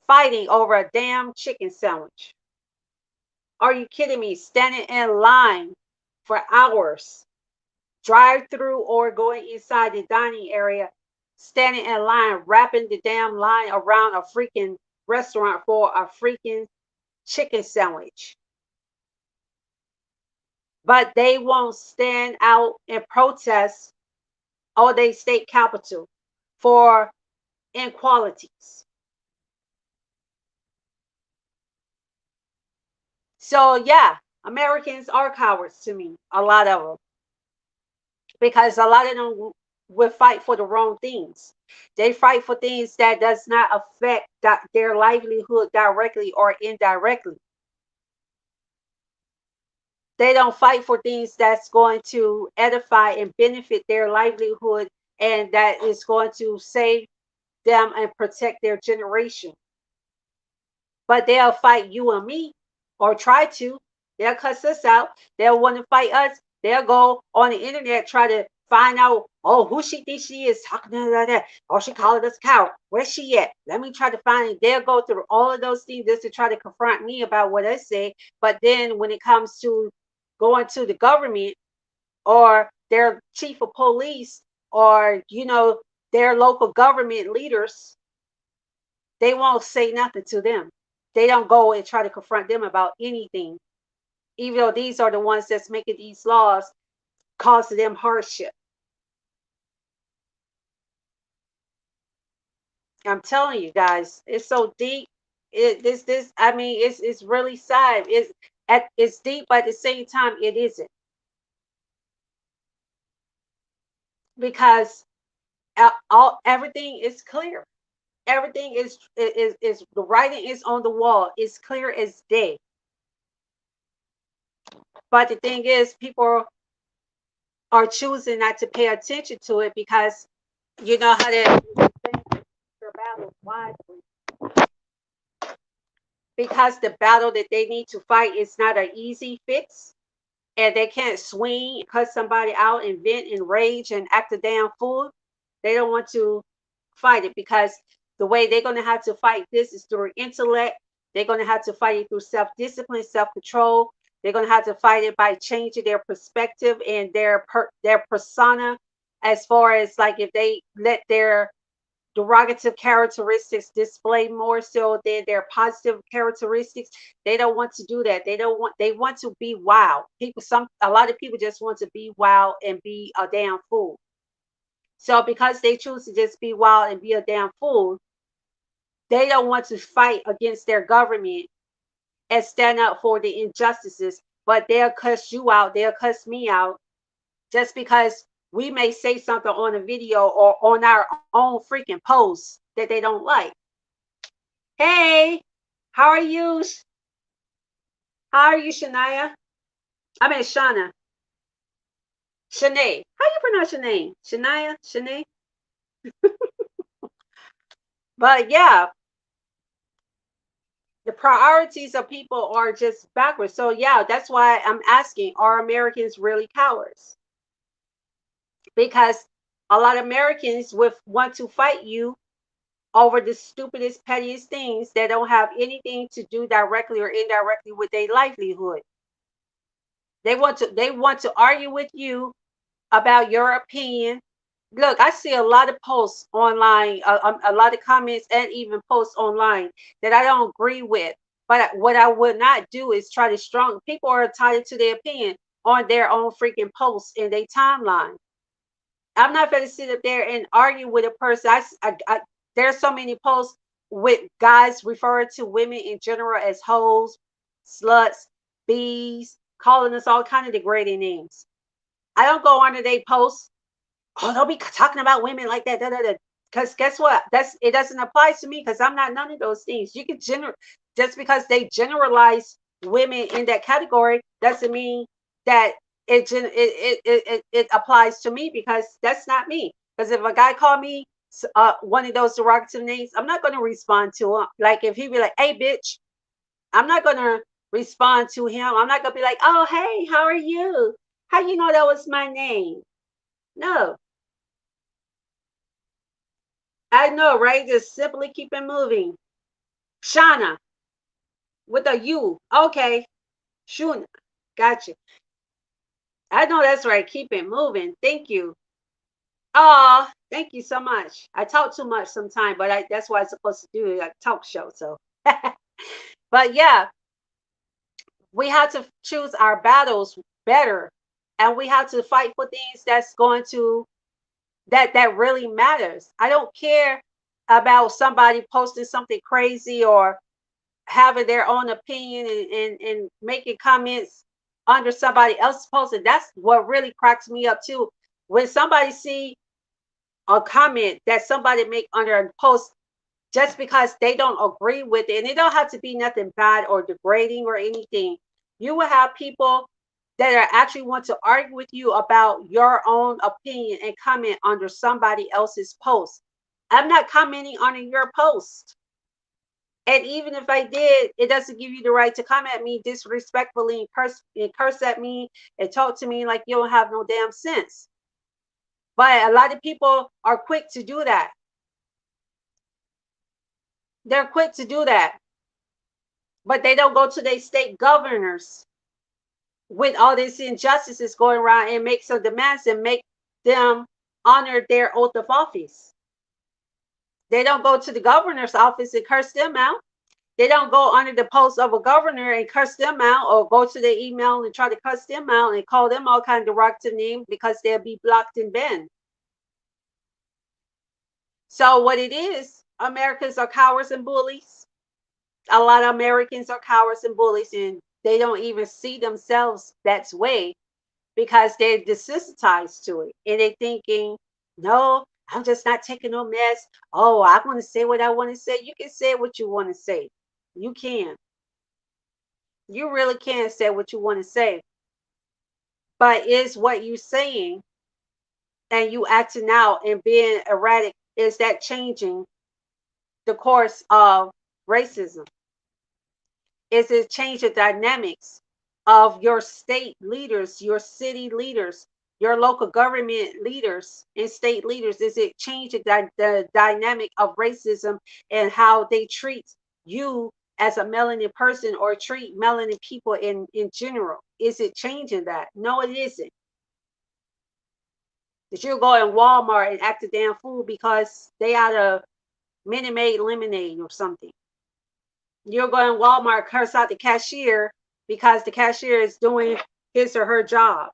[SPEAKER 1] fighting over a damn chicken sandwich. Are you kidding me? Standing in line for hours, drive through or going inside the dining area, standing in line, wrapping the damn line around a freaking restaurant for a freaking chicken sandwich. But they won't stand out and protest all they state capital for inequalities. So yeah, Americans are cowards to me, a lot of them, because a lot of them will fight for the wrong things. They fight for things that does not affect their livelihood directly or indirectly. They don't fight for things that's going to edify and benefit their livelihood and that is going to save them and protect their generation. But they'll fight you and me, or try to. They'll cuss us out. They'll want to fight us. They'll go on the internet, try to find out, oh, who she thinks she is talking to like that. Oh, she calling us coward. Where's she at? Let me try to find it. They'll go through all of those things just to try to confront me about what I say. But then when it comes to going to the government or their chief of police or, their local government leaders, they won't say nothing to them. They don't go and try to confront them about anything, even though these are the ones that's making these laws, causing them hardship. I'm telling you guys, it's so deep. I mean, it's really sad. It's deep, but at the same time, it isn't, because everything is clear. Everything is the writing is on the wall. It's clear as day. But the thing is, people are choosing not to pay attention to it because you know how to their battles wisely. Because the battle that they need to fight is not an easy fix, and they can't swing, cut somebody out, and vent and rage and act a damn fool. They don't want to fight it because the way they're going to have to fight this is through intellect. They're going to have to fight it through self-discipline, self-control. They're going to have to fight it by changing their perspective and their persona, as far as like if they let their derogative characteristics display more so than their positive characteristics. They don't want to do that. They want to be wild. A lot of people just want to be wild and be a damn fool. So because they choose to just be wild and be a damn fool, they don't want to fight against their government and stand up for the injustices, but they'll cuss you out, they'll cuss me out just because we may say something on a video or on our own freaking post that they don't like. Hey, how are you? How are you, Shania? I mean, Shauna. Shanae. How you pronounce your name? Shania? Shanae? But yeah, the priorities of people are just backwards. So yeah, that's why I'm asking, are Americans really cowards? Because a lot of Americans would want to fight you over the stupidest, pettiest things that don't have anything to do directly or indirectly with their livelihood. They want to argue with you about your opinion. Look, I see a lot of posts online, a lot of comments and even posts online that I don't agree with. But what I would not do is try to strong people are entitled to their opinion. on their own freaking posts in their timeline. I'm not going to sit up there and argue with a person. There's so many posts with guys referring to women in general as hoes, sluts, bees, calling us all kind of degrading names. I don't go onto their posts. Oh, don't be talking about women like that. Because guess what? It doesn't apply to me because I'm not none of those things. You can just because they generalize women in that category doesn't mean that it applies to me, because that's not me. Because if a guy called me one of those derogatory names, I'm not going to respond to him. Like if he be like, "Hey, bitch," I'm not going to respond to him. I'm not going to be like, "Oh, hey, how are you? How you know that was my name?" No, I know, right? Just simply keep it moving. Shauna with a U. Okay, Shuna. Gotcha. I know that's right. Keep it moving. Thank you. Oh, thank you so much. I talk too much sometimes, but that's what I'm supposed to do, like talk show. So, but yeah, we have to choose our battles better, and we have to fight for things that's going to that really matters. I don't care about somebody posting something crazy or having their own opinion and making comments under somebody else's post. And that's what really cracks me up too. When somebody see a comment that somebody make under a post just because they don't agree with it, and it don't have to be nothing bad or degrading or anything. You will have people that are actually want to argue with you about your own opinion and comment under somebody else's post. I'm not commenting on your post. And even if I did, it doesn't give you the right to come at me disrespectfully and curse at me and talk to me like you don't have no damn sense. But a lot of people are quick to do that. They're quick to do that. But they don't go to their state governors with all these injustices going around and make some demands and make them honor their oath of office. They don't go to the governor's office and curse them out. They don't go under the post of a governor and curse them out, or go to their email and try to cuss them out and call them all kind of derogatory names, because they'll be blocked and banned. So what it is, Americans are cowards and bullies. A lot of Americans are cowards and bullies, and they don't even see themselves that way because they're desensitized to it. And they're thinking, no, I'm just not taking no mess. Oh, I want to say what I want to say. You can say what you want to say. You can. You really can say what you want to say. But is what you're saying and you acting out and being erratic, is that changing the course of racism? Is it change the dynamics of your state leaders, your city leaders, your local government leaders and state leaders? Is it change the dynamic of racism and how they treat you as a melanin person or treat melanin people in general? Is it changing that? No, it isn't. That you'll go in Walmart and act a damn fool because they out of Minute Maid lemonade or something. You'll go in Walmart, curse out the cashier because the cashier is doing his or her job.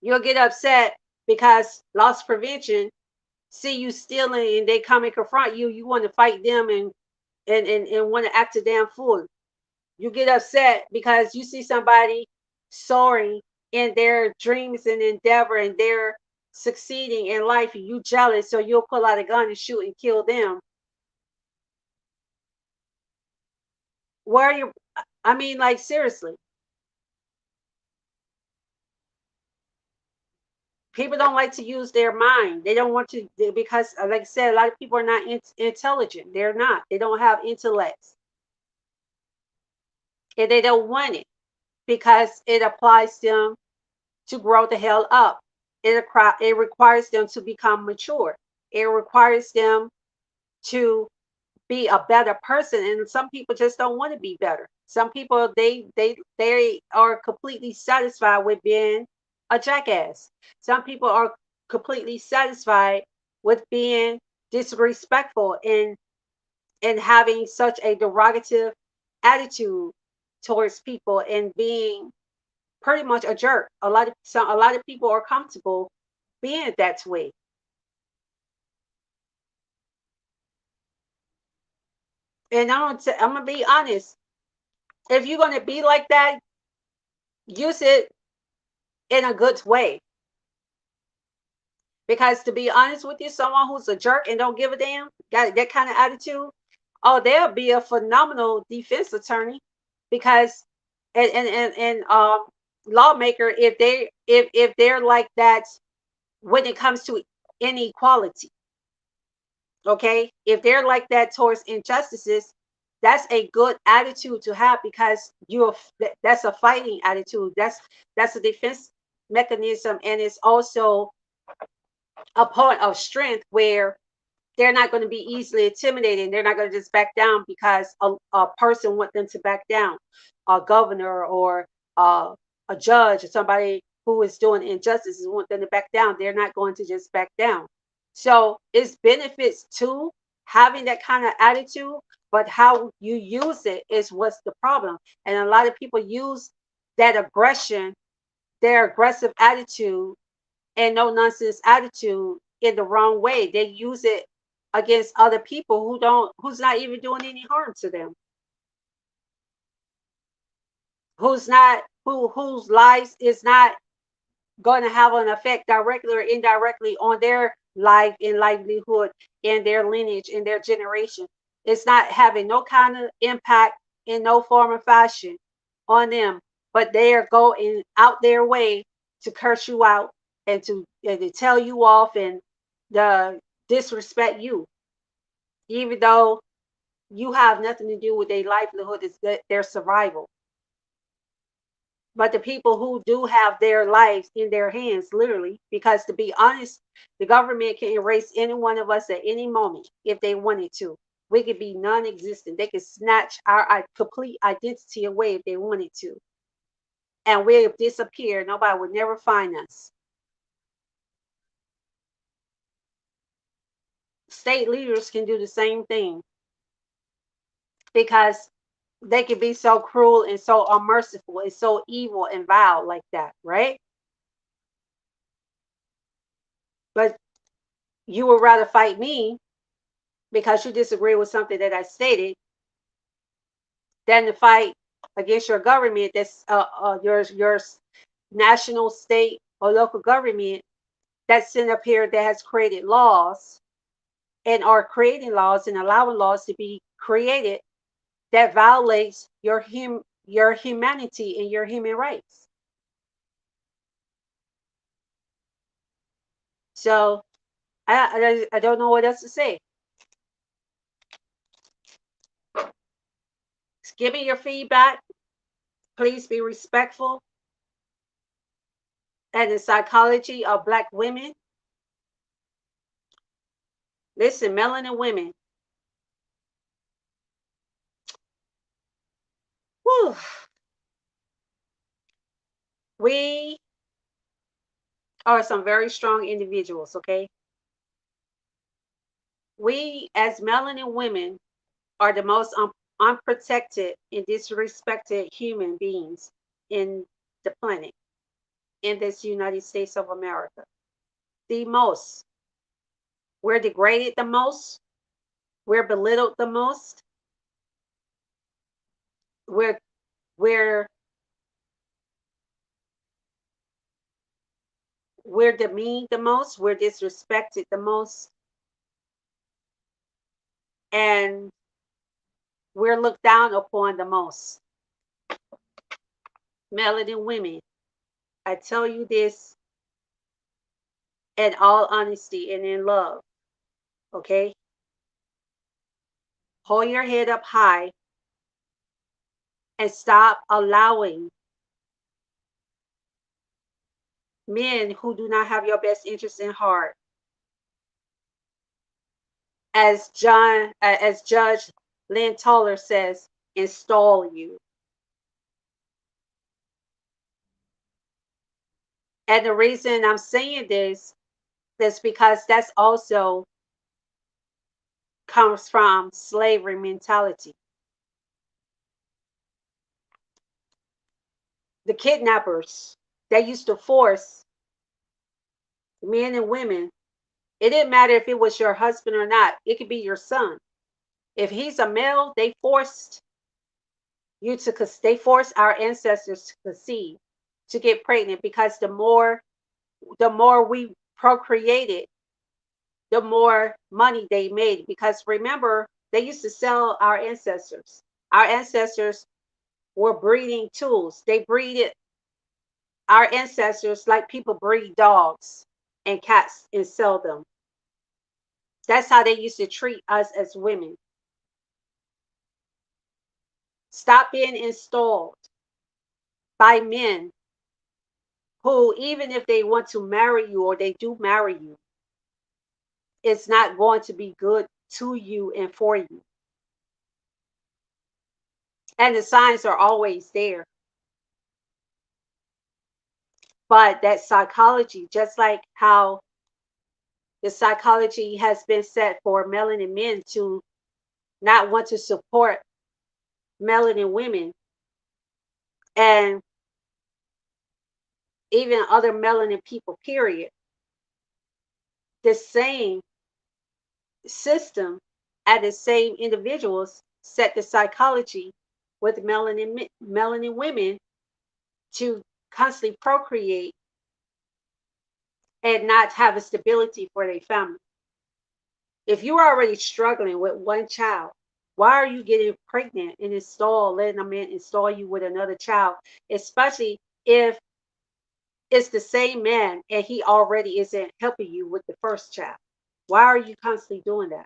[SPEAKER 1] You'll get upset because loss prevention see you stealing and they come and confront you. You want to fight them and want to act a damn fool. You get upset because you see somebody soaring in their dreams and endeavor and they're succeeding in life, and you jealous, so you'll pull out a gun and shoot and kill them. Where are you? I mean, like, seriously, people don't like to use their mind. They don't want to, because, like I said, a lot of people are not intelligent. They're not. They don't have intellects, and they don't want it because it applies them to grow the hell up. It requires them to become mature. It requires them to be a better person, and some people just don't want to be better. Some people they are completely satisfied with being a jackass. Some people are completely satisfied with being disrespectful and having such a derogative attitude towards people and being pretty much a jerk. A lot of people are comfortable being that way. And I'm gonna be honest. If you're gonna be like that, use it in a good way. Because to be honest with you, someone who's a jerk and don't give a damn, got that kind of attitude, oh, they'll be a phenomenal defense attorney. Because and lawmaker, if they're like that when it comes to inequality, okay, if they're like that towards injustices, that's a good attitude to have, because that's a fighting attitude. That's a defense mechanism, and it's also a point of strength where they're not going to be easily intimidated. They're not going to just back down because a person wants them to back down. A governor or a judge or somebody who is doing injustices want them to back down. They're not going to just back down. So it's benefits to having that kind of attitude, but how you use it is what's the problem. And a lot of people use that aggression, their aggressive attitude and no nonsense attitude in the wrong way. They use it against other people who's not even doing any harm to them. Who's not whose lives is not going to have an effect directly or indirectly on their life and livelihood and their lineage and their generation. It's not having no kind of impact in no form or fashion on them, but they are going out their way to curse you out and to tell you off and the disrespect you, even though you have nothing to do with their livelihood, is their survival. But the people who do have their lives in their hands, literally, because to be honest, the government can erase any one of us at any moment if they wanted to. We could be non-existent. They could snatch our complete identity away if they wanted to, and we'll disappear. Nobody would never find us. State leaders can do the same thing because they can be so cruel and so unmerciful and so evil and vile like that, right? But you would rather fight me because you disagree with something that I stated than to fight against your government that's your national, state, or local government that's sent up here that has created laws and are creating laws and allowing laws to be created that violates your humanity and your human rights. So I don't know what else to say. Give me your feedback. Please be respectful. And the psychology of Black women. Listen, melanin women. Whew, we are some very strong individuals, okay? We, as melanin women, are the most unprotected and disrespected human beings in the planet, in this United States of America. The most. We're degraded the most. We're belittled the most. We're we're we're demeaned the most. We're disrespected the most, and we're looked down upon the most. Melanin women, I tell you this in all honesty and in love, okay? Hold your head up high and stop allowing men who do not have your best interest in heart, as Judge Lynn Toller says, install you. And the reason I'm saying this is because that's also comes from slavery mentality. the kidnappers that used to force men and women. It didn't matter if it was your husband or not. It could be your son. If he's a male, they forced you to, because they forced our ancestors to conceive, to get pregnant, because the more we procreated, the more money they made. Because remember, they used to sell our ancestors. Our ancestors were breeding tools. They breeded our ancestors like people breed dogs and cats and sell them. That's how they used to treat us as women. Stop being installed by men who, even if they want to marry you or they do marry you, it's not going to be good to you and for you. And the signs are always there. But that psychology, just like how the psychology has been set for melanin men to not want to support melanin women, and even other melanin people, period. The same system and the same individuals set the psychology with melanin women to constantly procreate and not have a stability for their family. If you're already struggling with one child, why are you getting pregnant and letting a man install you with another child, especially if it's the same man and he already isn't helping you with the first child? Why are you constantly doing that?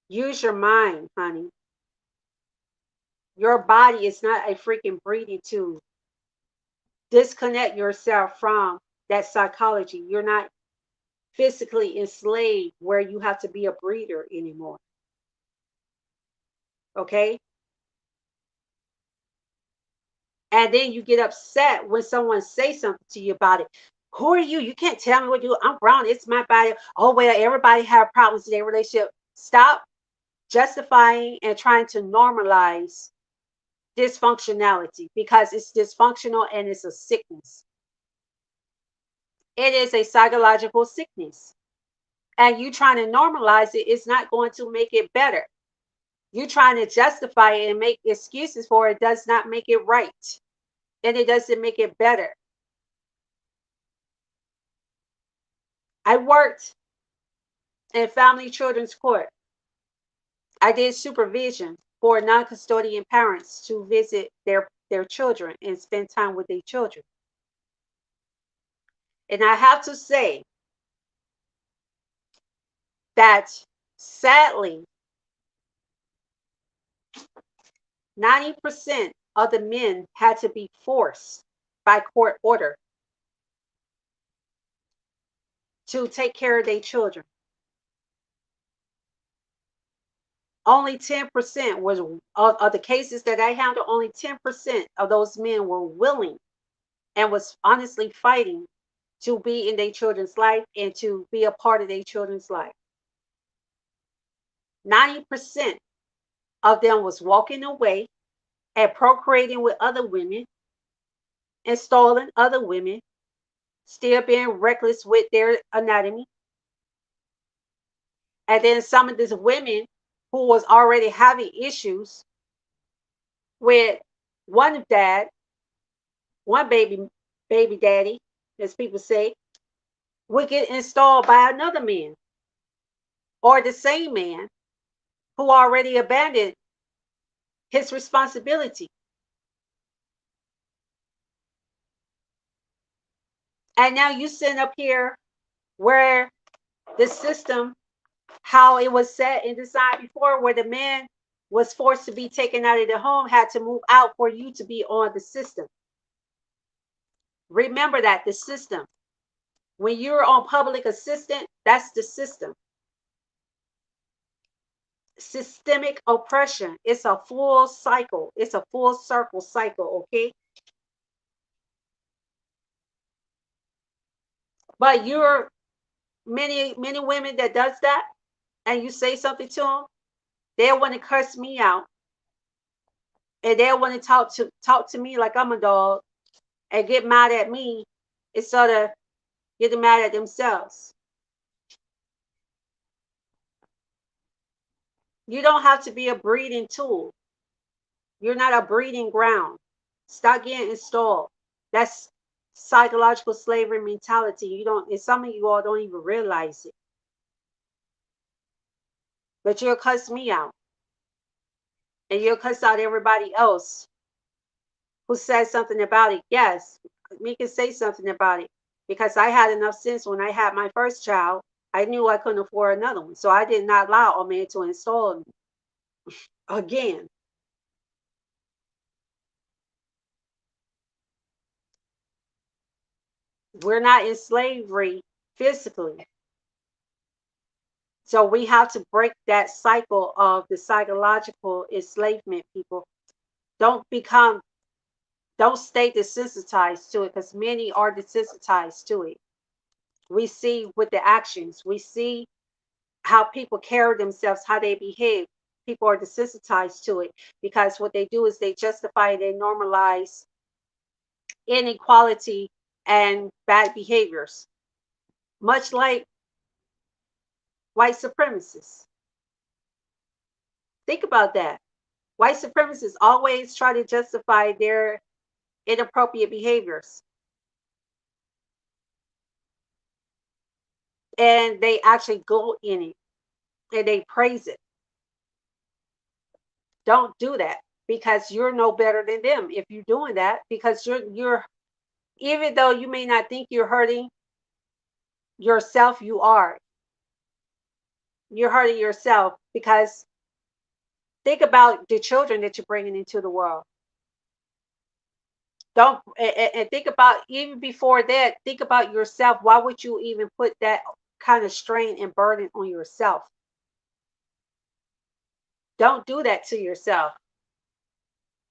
[SPEAKER 1] Use your mind, honey. Your body is not a freaking breeding tube. Disconnect yourself from that psychology. You're not physically enslaved where you have to be a breeder anymore. Okay? And then you get upset when someone says something to you about it. Who are you? You can't tell me what to do. I'm brown. It's my body. Oh, well, everybody have problems in their relationship. Stop justifying and trying to normalize dysfunctionality, because it's dysfunctional and it's a sickness. It is a psychological sickness. And you trying to normalize it is not going to make it better. You trying to justify it and make excuses for it does not make it right. And it doesn't make it better. I worked in family children's court. I did supervision for non-custodian parents to visit their children and spend time with their children. And I have to say that sadly, 90% of the men had to be forced by court order to take care of their children. Only 10% was of the cases that I handled, only 10% of those men were willing and was honestly fighting to be in their children's life and to be a part of their children's life. 90% of them was walking away and procreating with other women, installing other women, still being reckless with their anatomy. And then some of these women who was already having issues with one dad, one baby daddy, as people say, would get installed by another man or the same man who already abandoned his responsibility. And now you sitting up here where the system, how it was set and designed before, where the man was forced to be taken out of the home, had to move out for you to be on the system. Remember that, the system. When you're on public assistance, that's the system. Systemic oppression. It's a full cycle. It's a full circle cycle, okay? But you're many women that does that, and you say something to them, they'll want to curse me out. and they want to talk to me like I'm a dog and get mad at me instead of getting mad at themselves. You don't have to be a breeding tool. You're not a breeding ground. Stop getting installed. That's psychological slavery mentality. You don't, and some of you all don't even realize it. But you'll cuss me out. And you'll cuss out everybody else who says something about it. Yes, we can say something about it. Because I had enough sense when I had my first child. I knew I couldn't afford another one. So I did not allow a man to install me again. We're not in slavery physically. So we have to break that cycle of the psychological enslavement, people. Don't become, don't stay desensitized to it because many are desensitized to it. We see with the actions, we see how people carry themselves, how they behave. People are desensitized to it because what they do is they justify, they normalize inequality and bad behaviors, much like white supremacists. Think about that. White supremacists always try to justify their inappropriate behaviors, and they actually go in it and they praise it. Don't do that because you're no better than them if you're doing that, because you're even though you may not think you're hurting yourself, you're hurting yourself because think about the children that you're bringing into the world. Don't and think about even before that, think about yourself. Why would you even put that kind of strain and burden on yourself? Don't do that to yourself.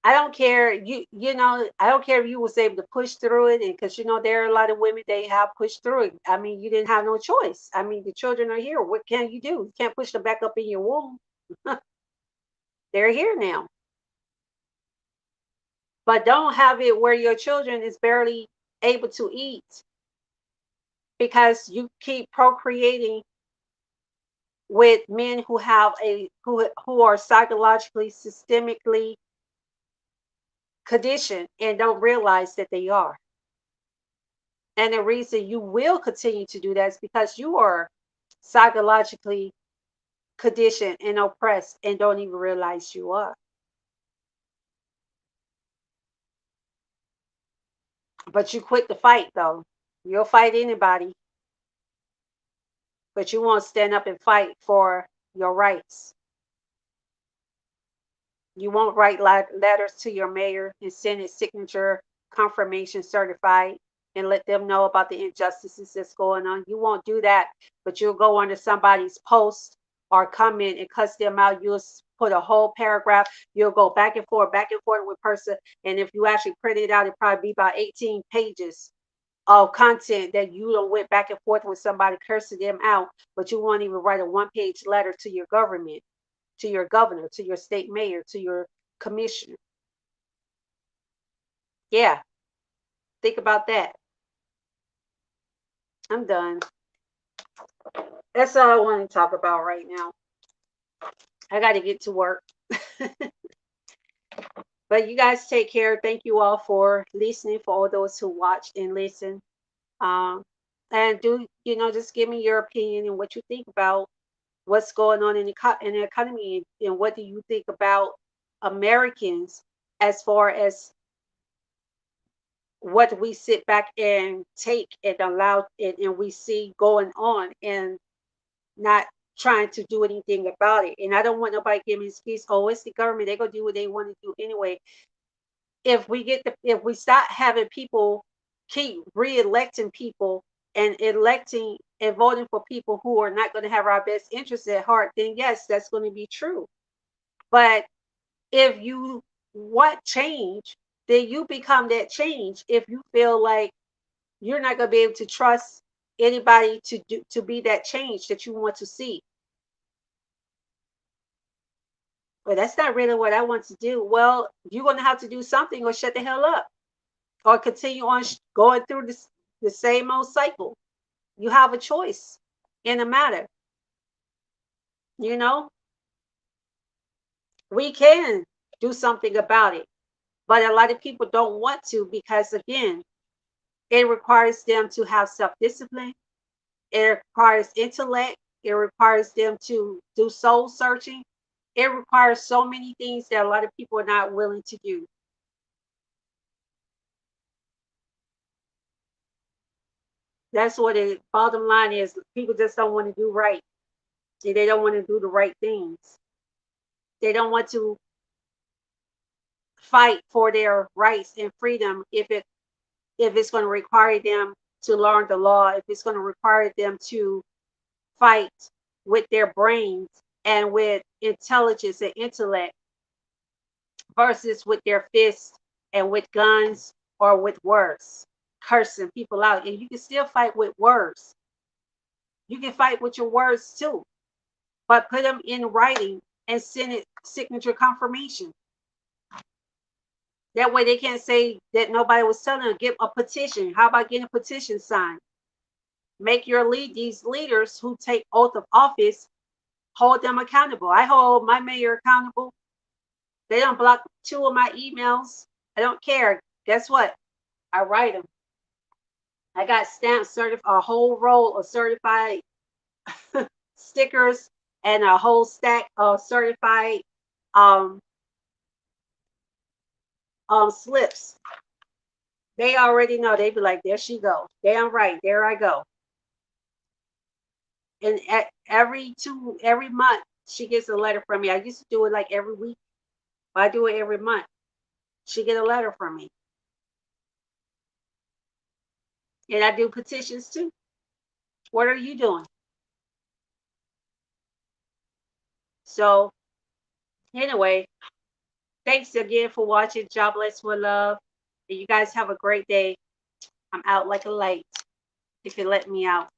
[SPEAKER 1] I don't care, I don't care if you was able to push through it, and because there are a lot of women, they have pushed through it. I mean, you didn't have no choice. I mean, the children are here. What can you do? You can't push them back up in your womb. They're here now. But don't have it where your children is barely able to eat because you keep procreating with men who have who are psychologically, systemically conditioned and don't realize that they are. And the reason you will continue to do that is because you are psychologically conditioned and oppressed and don't even realize you are. But you quit the fight though. You'll fight anybody, but you won't stand up and fight for your rights. You won't write letters to your mayor and send his signature confirmation certified and let them know about the injustices that's going on. You won't do that, but you'll go under somebody's post or comment and cuss them out. You'll put a whole paragraph. You'll go back and forth with person. And if you actually print it out, it'd probably be about 18 pages of content that you don't went back and forth with somebody cursing them out, but you won't even write a one-page letter to your government, to your governor, to your state mayor, to your commissioner. Yeah, think about that. I'm done. That's all I want to talk about right now. I got to get to work. But you guys take care. Thank you all for listening, for all those who watch and listen. Um, and do, just give me your opinion and what you think about what's going on in the economy, and what do you think about Americans as far as what we sit back and take and allow it, and we see going on and not trying to do anything about it. And I don't want nobody giving excuse, oh, it's the government, they're gonna do what they want to do anyway. If we start having people keep re-electing people and electing and voting for people who are not going to have our best interests at heart, then yes, that's going to be true. But if you want change, then you become that change. If you feel like you're not going to be able to trust anybody to be that change that you want to see, Well, that's not really what I want to do. Well, you're going to have to do something or shut the hell up or continue on going through the same old cycle. You have a choice in the matter. You know, we can do something about it, but a lot of people don't want to because, again, it requires them to have self discipline, it requires intellect, it requires them to do soul searching. It requires so many things that a lot of people are not willing to do. That's what the bottom line is. People just don't want to do right. They don't want to do the right things. They don't want to fight for their rights and freedom if it's going to require them to learn the law, if it's going to require them to fight with their brains and with intelligence and intellect versus with their fists and with guns or with words, cursing people out. And you can still fight with words. You can fight with your words too, but put them in writing and send it signature confirmation. That way they can't say that nobody was telling them. Get a petition. How about getting a petition signed? Make these leaders who take oath of office, hold them accountable. I hold my mayor accountable. They don't block two of my emails. I don't care. Guess what? I write them. I got stamps, a whole roll of certified stickers and a whole stack of certified um, slips. They already know. They be like, there she go. Damn right. There I go. And every month she gets a letter from me. I used to do it like every week. But I do it every month. She get a letter from me. And I do petitions too. What are you doing? So anyway, thanks again for watching Jobless with Love. And you guys have a great day. I'm out like a light if you let me out.